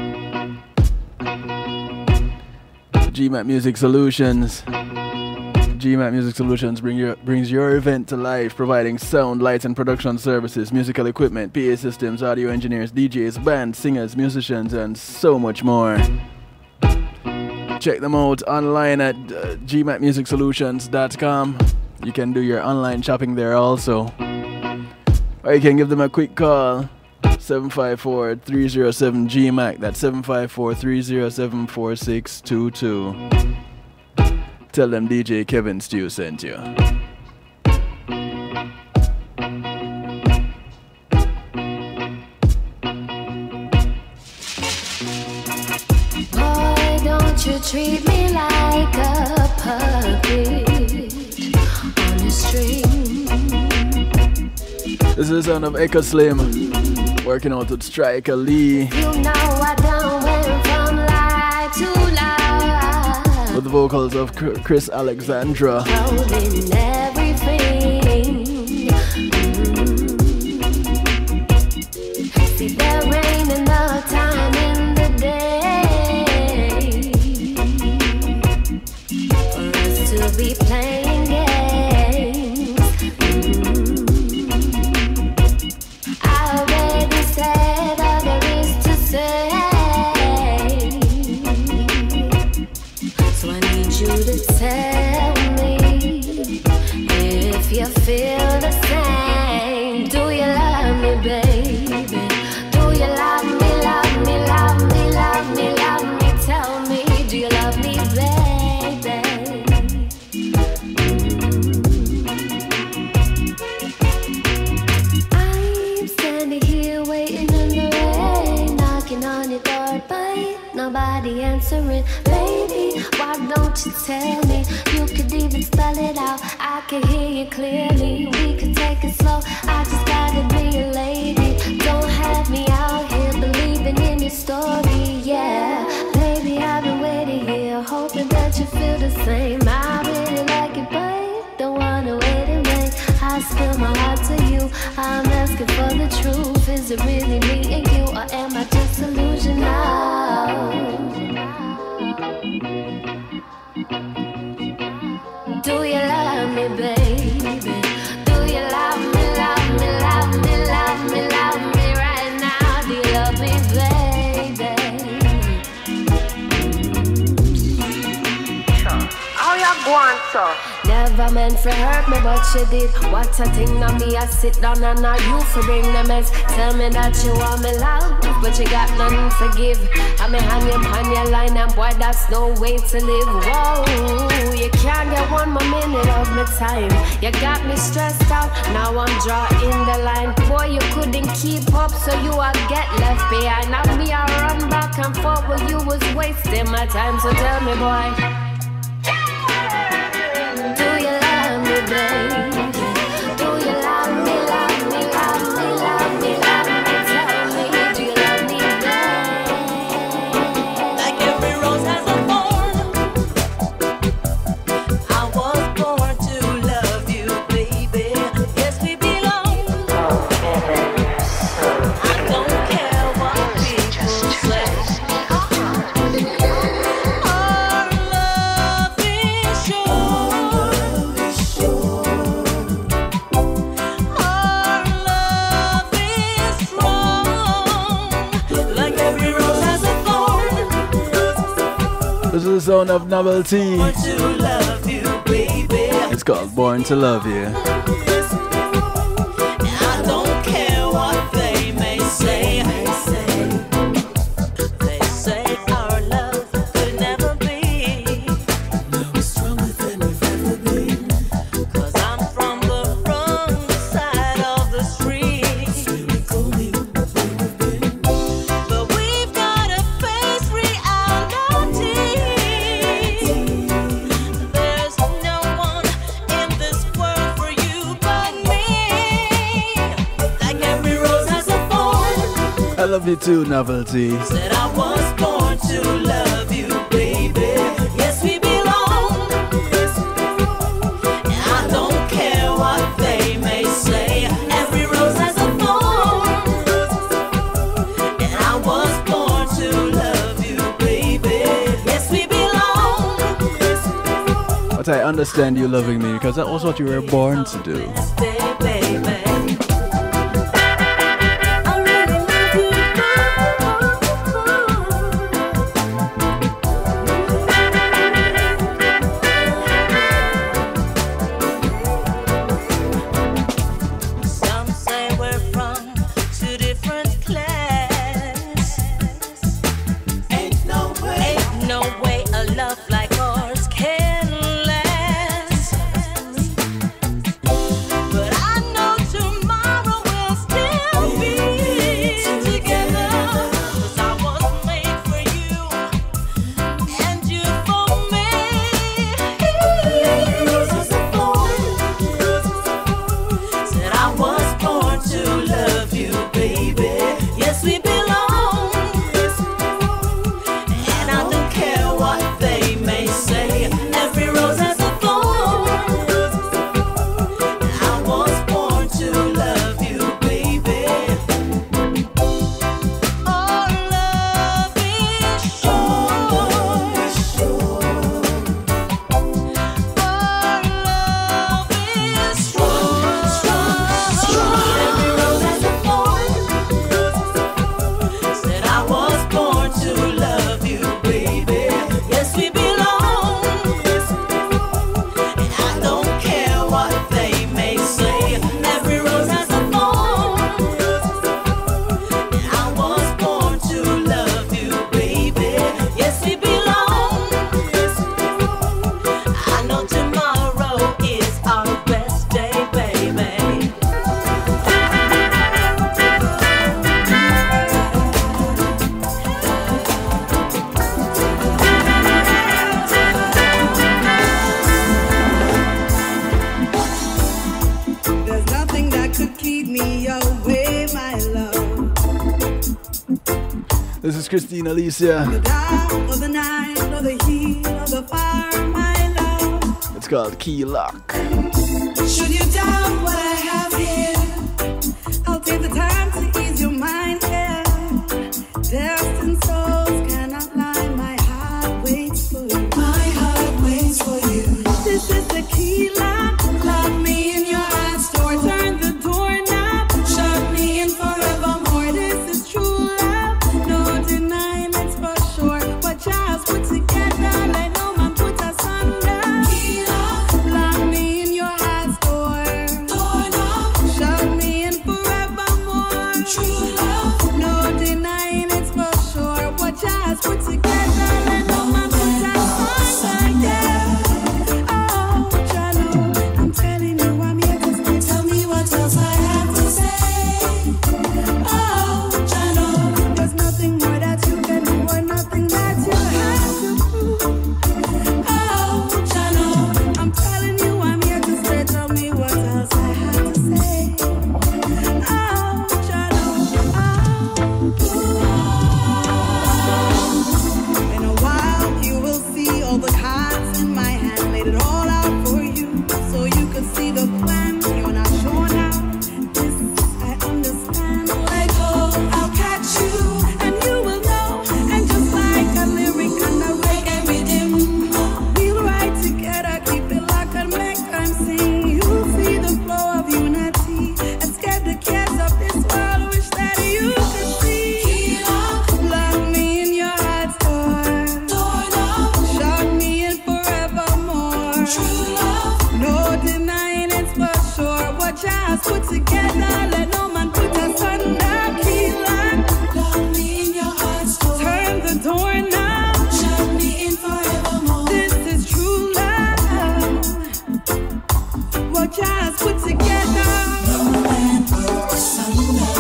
S1: GMAT Music Solutions. GMAT Music Solutions brings your event to life, providing sound, lights, and production services, musical equipment, PA systems, audio engineers, DJs, bands, singers, musicians, and so much more. Check them out online at gmatmusicsolutions.com. You can do your online shopping there also. Or you can give them a quick call, 754-307-GMAC. That's 754-307-4622. Tell them DJ Kevin Stew sent you.
S20: Boy, don't you treat me like a puppet on a string.
S1: This is the sound of Echo Slim working out with Striker Lee.
S20: You know I don't went from lie to lie.
S1: With the vocals of Chris Alexandra.
S20: Holding everything. See, there ain't enough time in the day for us to be playing games. I already said all there is to say. So I need you to tell me if you feel the same. Do you love me, baby? Do you love me, love me, love me, love me, love me? Tell me, do you love me, baby? I'm standing here waiting in the rain, knocking on your door, but nobody answering. Baby, why don't you tell me? You could even spell it out, I can hear you clearly. We could take it slow, I just gotta be a lady. Don't have me out here believing in your story, yeah. Baby, I've been waiting here, hoping that you feel the same. I really like it, but don't wanna wait in vain. I spill my heart to you, I'm asking for the truth. Is it really me and you, or am I just delusional? Do you love me, baby? Do you love me, love me, love me, love me, love me right now? Do you love me, baby?
S21: How you going, sir?
S20: Never meant to hurt me, but you did. What a thing on me, I sit down and now you for bring the mess. Tell me that you want me love, but you got nothing to give. I'm hang you on your line and boy, that's no way to live. Whoa, you can't get one more minute of my time. You got me stressed out, now I'm drawing the line. Boy, you couldn't keep up, so you will get left behind. Now me, I run back and forth, but you was wasting my time. So tell me, boy, do you love me, baby? Do you love me, love me, love me, love me, love me? Tell me, do you love me, baby?
S2: Like every rose has a thorn, I was born to love you, baby. Yes, we belong. I don't care what people say. Our love is sure. Our love is strong. Like every rose has a thorn.
S1: This is the sound of Novelty.
S2: Born to love you, baby.
S1: It's called Born to Love You.
S2: I don't care what they may say. They say our love could never be. No, it's stronger than we've ever been. 'Cause I'm from the wrong side of the street. But we've gotta face reality. There's no one in this world for you but me. Like every rose has a thorn.
S1: I love you too, Novelty.
S2: Said I was born to love you, baby. Yes, we belong. I don't
S1: I understand you loving me because that was what you were born to do. This is Christine Alicia. It's called Key Lock.
S2: Should you doubt what I have here, I'll take the time to ease your mind here. Destined souls cannot lie. My heart waits for you. My heart waits for you. This is the key lock. Lock me in your heart store. Turn the doorknob. Shut me in forevermore. This is true love. No denying it's for sure. What just put together, let no man put us under. Key lock. Lock me in your heart store. Doorknob. Shut me in forevermore. True love. No denying it's for sure. What just put together, let no man put us under. Yeah. Just put together, let no man put us under. Key lock, lock me in your heart store. Turn the door now, shut me in forevermore. This is true love. What just put together, no man put us under.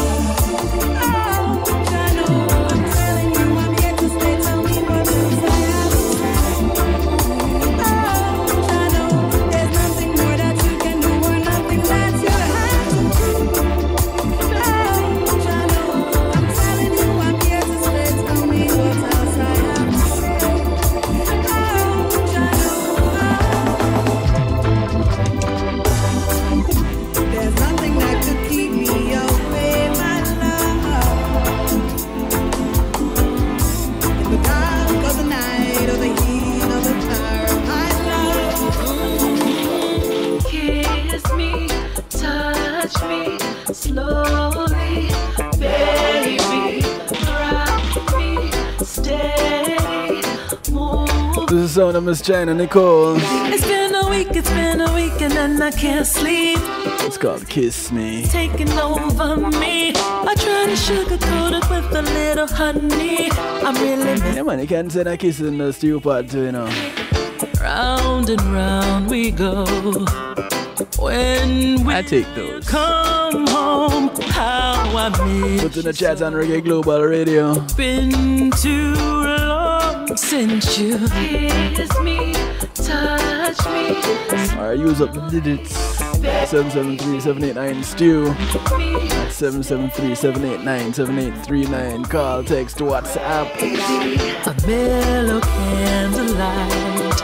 S2: Oh, I know, I'm telling you, I'm here to stay. Tell me what else I have to say. Oh, I know, there's nothing more that you can do or nothing that you have.
S9: slowly, baby, rock me steady, move.
S1: This is the sound of Miss China Nicole.
S9: It's been a week and I can't sleep.
S1: It's called Kiss Me.
S9: Taking over me. I try to sugarcoat it with a little honey. I'm really
S1: Yeah man, you can't say that kiss in the stew pot too, you know.
S9: round and round we go. When we
S1: I take those.
S9: come home, how I miss.
S1: Put in the chat on Reggae Global Radio.
S9: Been too long since you kissed me, touched me.
S1: Alright, use up the digits. 773-789 stew. That's 773-789-7839. Call, text, WhatsApp.
S9: A mellow candlelight.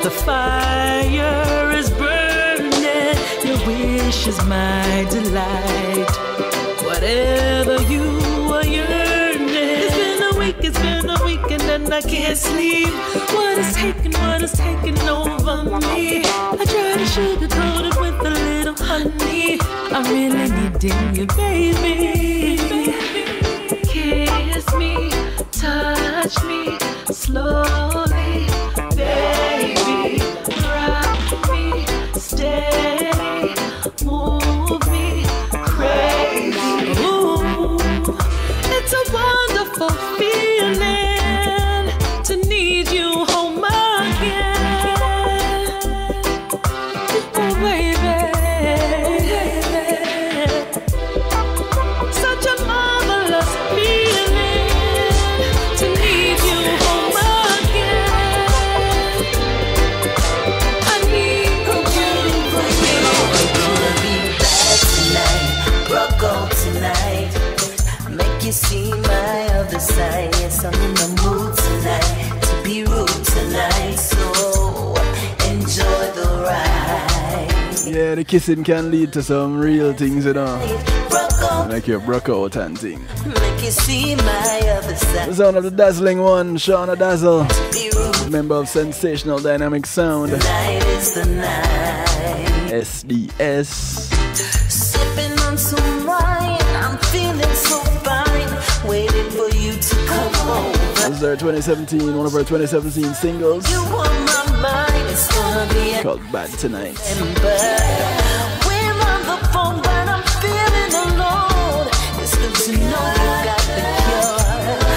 S9: The fire is burning. Your wish is my delight. Whatever you are yearning. It's been a weekend and I can't sleep. What is taking over me? I try to sugarcoat it with a little honey. I'm really needing you, baby. Kiss me, touch me slowly, baby. Rock me steady, move me crazy. Ooh, it's a wonderful feeling to need you home again. Oh, baby. Such a marvelous feeling to need you home again. I need you.
S3: I'm gonna be bad tonight, broke out tonight. Make you see my other side. Yes, I'm in the mood tonight to be rude tonight. So enjoy the ride.
S1: Yeah, the kissing can lead to some real things, you know. Like your broke out and thing.
S3: Make you see my other side.
S1: The sound of the dazzling one, Shauna Dazzle. Member of Sensational Dynamic Sound.
S3: Tonight is the night.
S1: SDS.
S3: Sipping on some wine, I'm feeling so fine. Waiting for you to come home.
S1: This is our 2017, one of our 2017 singles.
S3: You on my mind, it's gonna be
S1: called Bad Tonight.
S3: We're on the phone, but I'm feeling alone. It's good to know you got the cure.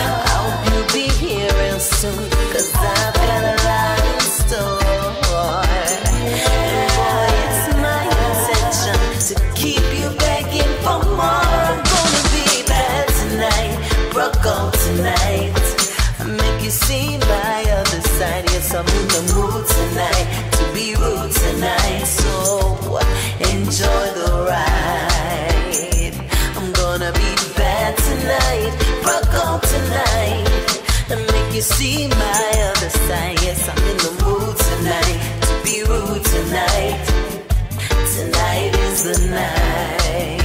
S3: I hope you'll be here real soon, 'cause I've got a lot in store. And boy, it's my intention to keep you begging for more. I'm gonna be bad tonight, broke on tonight. Make you see my other side. Yes, I'm in the mood tonight to be rude tonight. So enjoy the ride. I'm gonna be bad tonight, broke on tonight. And make you see my other side. Yes, I'm in the mood tonight to be rude tonight. Tonight is the night.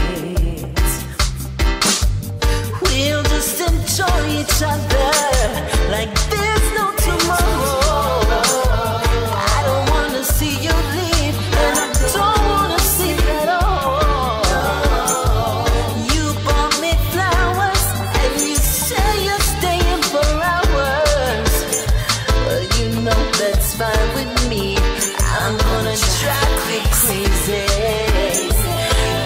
S3: We'll just enjoy each other like there's no tomorrow. I don't wanna see you leave, and I don't wanna see that all. You bought me flowers, and you say you're staying for hours. Well, you know that's fine with me. I'm gonna drive you crazy.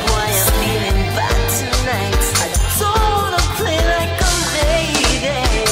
S3: Boy, I'm feeling bad tonight. I don't wanna play like a lady.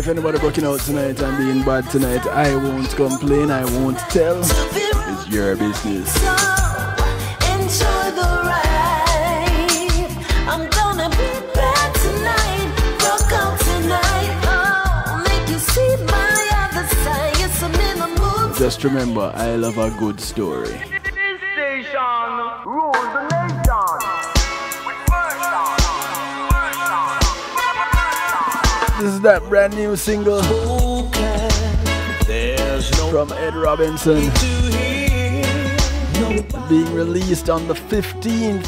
S1: anybody broken out tonight and being bad tonight, I won't complain, I won't tell. It's your business.
S3: Enjoy the ride. I'm gonna be bad tonight, rock out tonight. Oh, make you see my other side. Yes, I'm in the mood.
S1: Just remember, I love a good story.
S2: This station rules the nation.
S1: This is that brand new single from Ed Robinson, being released on the 15th.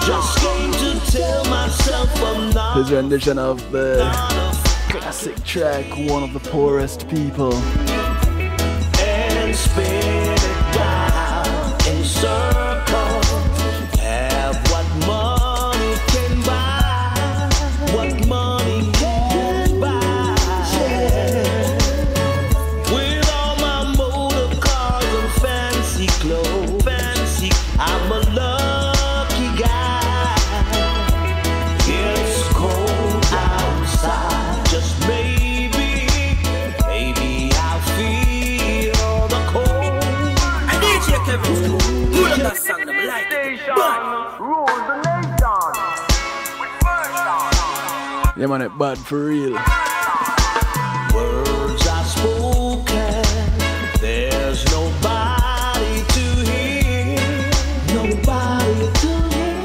S2: Just came to tell myself I'm not
S1: His rendition of the classic track, One of the Poorest People.
S2: and spin it round in circles. Have what money can buy, what money can buy. With all my motor cars and fancy clothes, I'm a lucky guy. It's cold outside, just maybe I'll feel the cold.
S15: And DJ Kevin Stu, who done that song? Them like it. But
S1: Yeah man, it bad for real.
S2: words are spoken, there's nobody to hear, nobody to hear.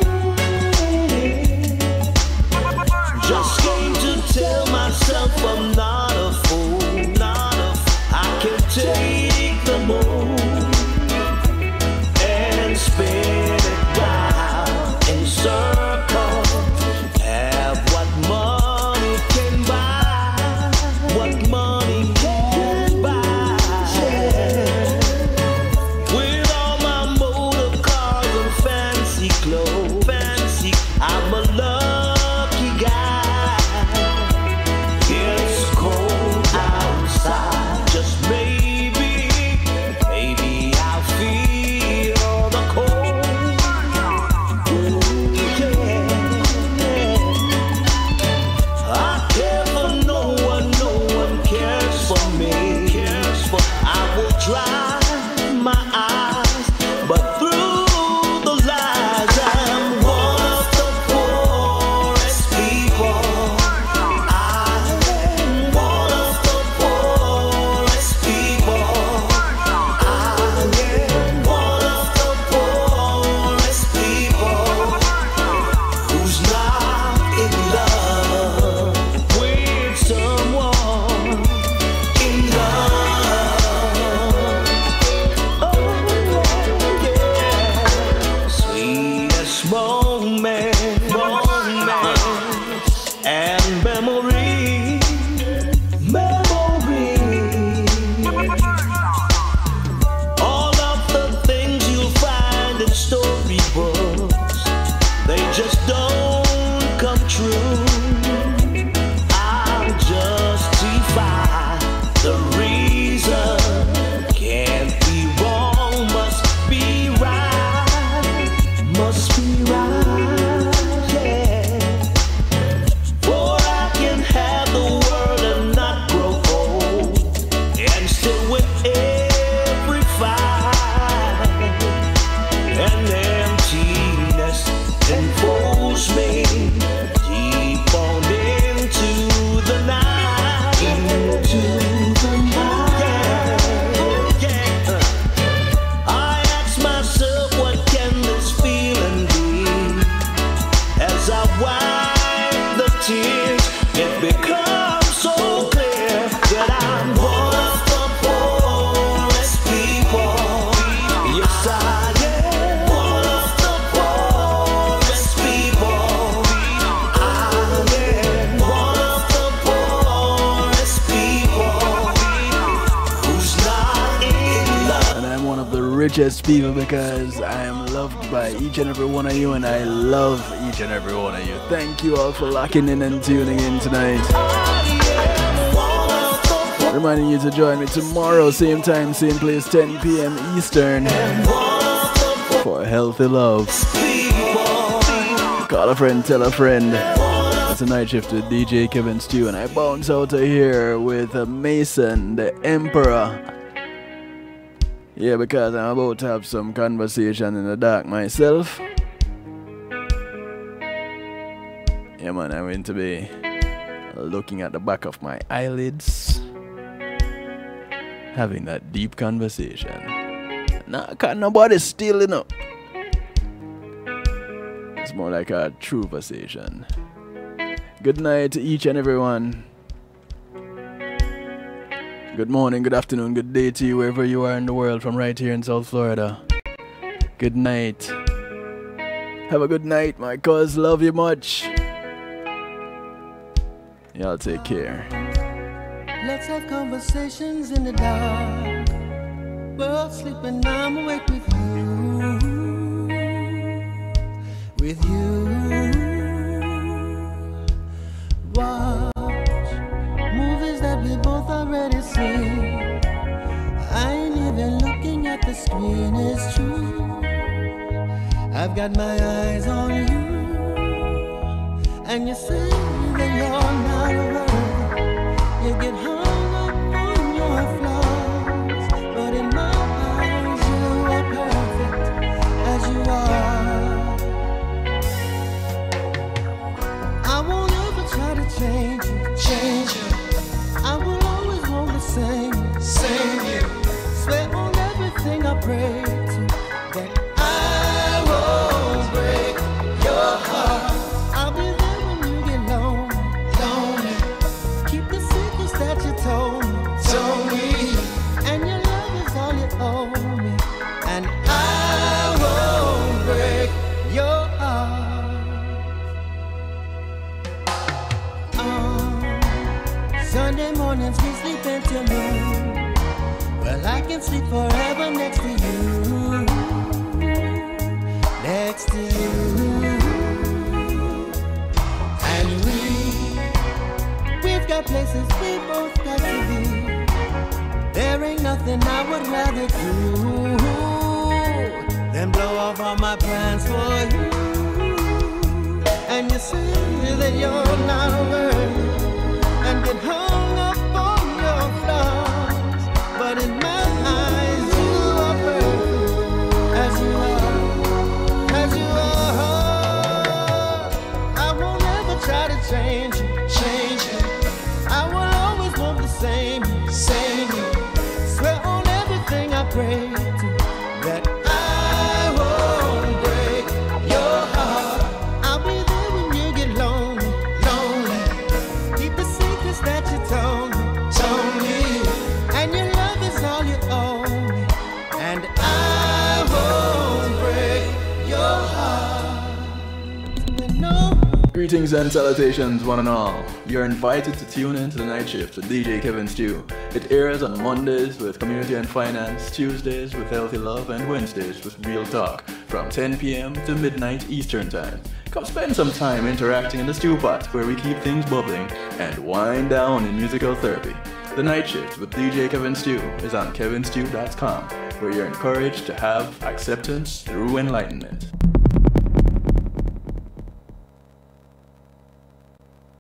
S2: Just came to tell myself I'm not a fool, I can take the moon and spin it round in circles. Have what money can buy, what money can buy. With all my motor cars and fancy clothes, I'm a lucky guy. It's cold outside, just maybe I'll feel the cold. Ooh, yeah. I care for no one cares for me. I will dry my eyes, but through the lies I'm one of the poorest people. I am one of the poorest people. I am one of the poorest people who's not in love with someone in love. Oh, yeah. Sweetest moment and memory. All of the things you'll find in storybooks, they just don't come true. I'll justify the reason. Can't be wrong, must be right. Must be right, yeah. For I can have the world and not grow old, and still with every fight and emptiness enfolds me deep on into the night, yeah. I ask myself, what can this feeling be? As I wipe the tears, it becomes so clear that I'm one of the poorest people. Yes, I am one of the poorest people. I am one of the poorest people who's not in love.
S1: And I'm one of the richest people because I am loved by each and every one of you, and I love each and every one of you. Thank you all for locking in and tuning in tonight. Reminding you to join me tomorrow, same time, same place, 10 p.m. Eastern, for Healthy Love. Call a friend, tell a friend. That's a night shift with DJ Kevin Stew, and I bounce out of here with Mason, the Emperor. Yeah, because I'm about to have some conversation in the dark myself. Yeah, man, I'm going to be looking at the back of my eyelids, having that deep conversation. Nah, can't nobody steal, you know. It's more like a true conversation. Good night to each and everyone. Good morning, good afternoon, good day to you wherever you are in the world from right here in South Florida. Good night. Have a good night, my cuz. Love you much. Y'all take care.
S2: Let's have conversations in the dark. World sleeping, I'm awake with you. With you. Watch movies that we both already seen. I ain't even looking at the screen, it's true. I've got my eyes on you, and you say that you're not worthy. You get hung up on your flaws, but in my eyes you are perfect as you are. I won't ever try to change you. I will always want the same you. Swear on everything I pray to that I won't break your heart. I'll be there when you get lonely. Keep the secrets that you told me. And your love is all you owe me. And I won't break your heart. Sunday mornings we sleep until noon. Well, I can sleep forever next to you. Next to you. And we've got places we both got to be. There ain't nothing I would rather do than blow off all my plans for you. And you say that you're not worthy and get hung up on your flaws, but in my eyes you are perfect as you are, as you are. I won't ever try to change you. I will always want the same you. Swear on everything I pray to that I won't break your heart. I'll be there when you get lonely. Keep the secrets that you told me. And your love is all you owe me. And I won't break your heart. No.
S1: Greetings and salutations, one and all. You're invited to tune in to the night shift with DJ Kevin Stew. It airs on Mondays with Community and Finance, Tuesdays with Healthy Love, and Wednesdays with Real Talk from 10 p.m. to midnight Eastern Time. Come spend some time interacting in the stew pot where we keep things bubbling and wind down in musical therapy. The night shift with DJ Kevin Stew is on kevinstew.com, where you're encouraged to have acceptance through enlightenment.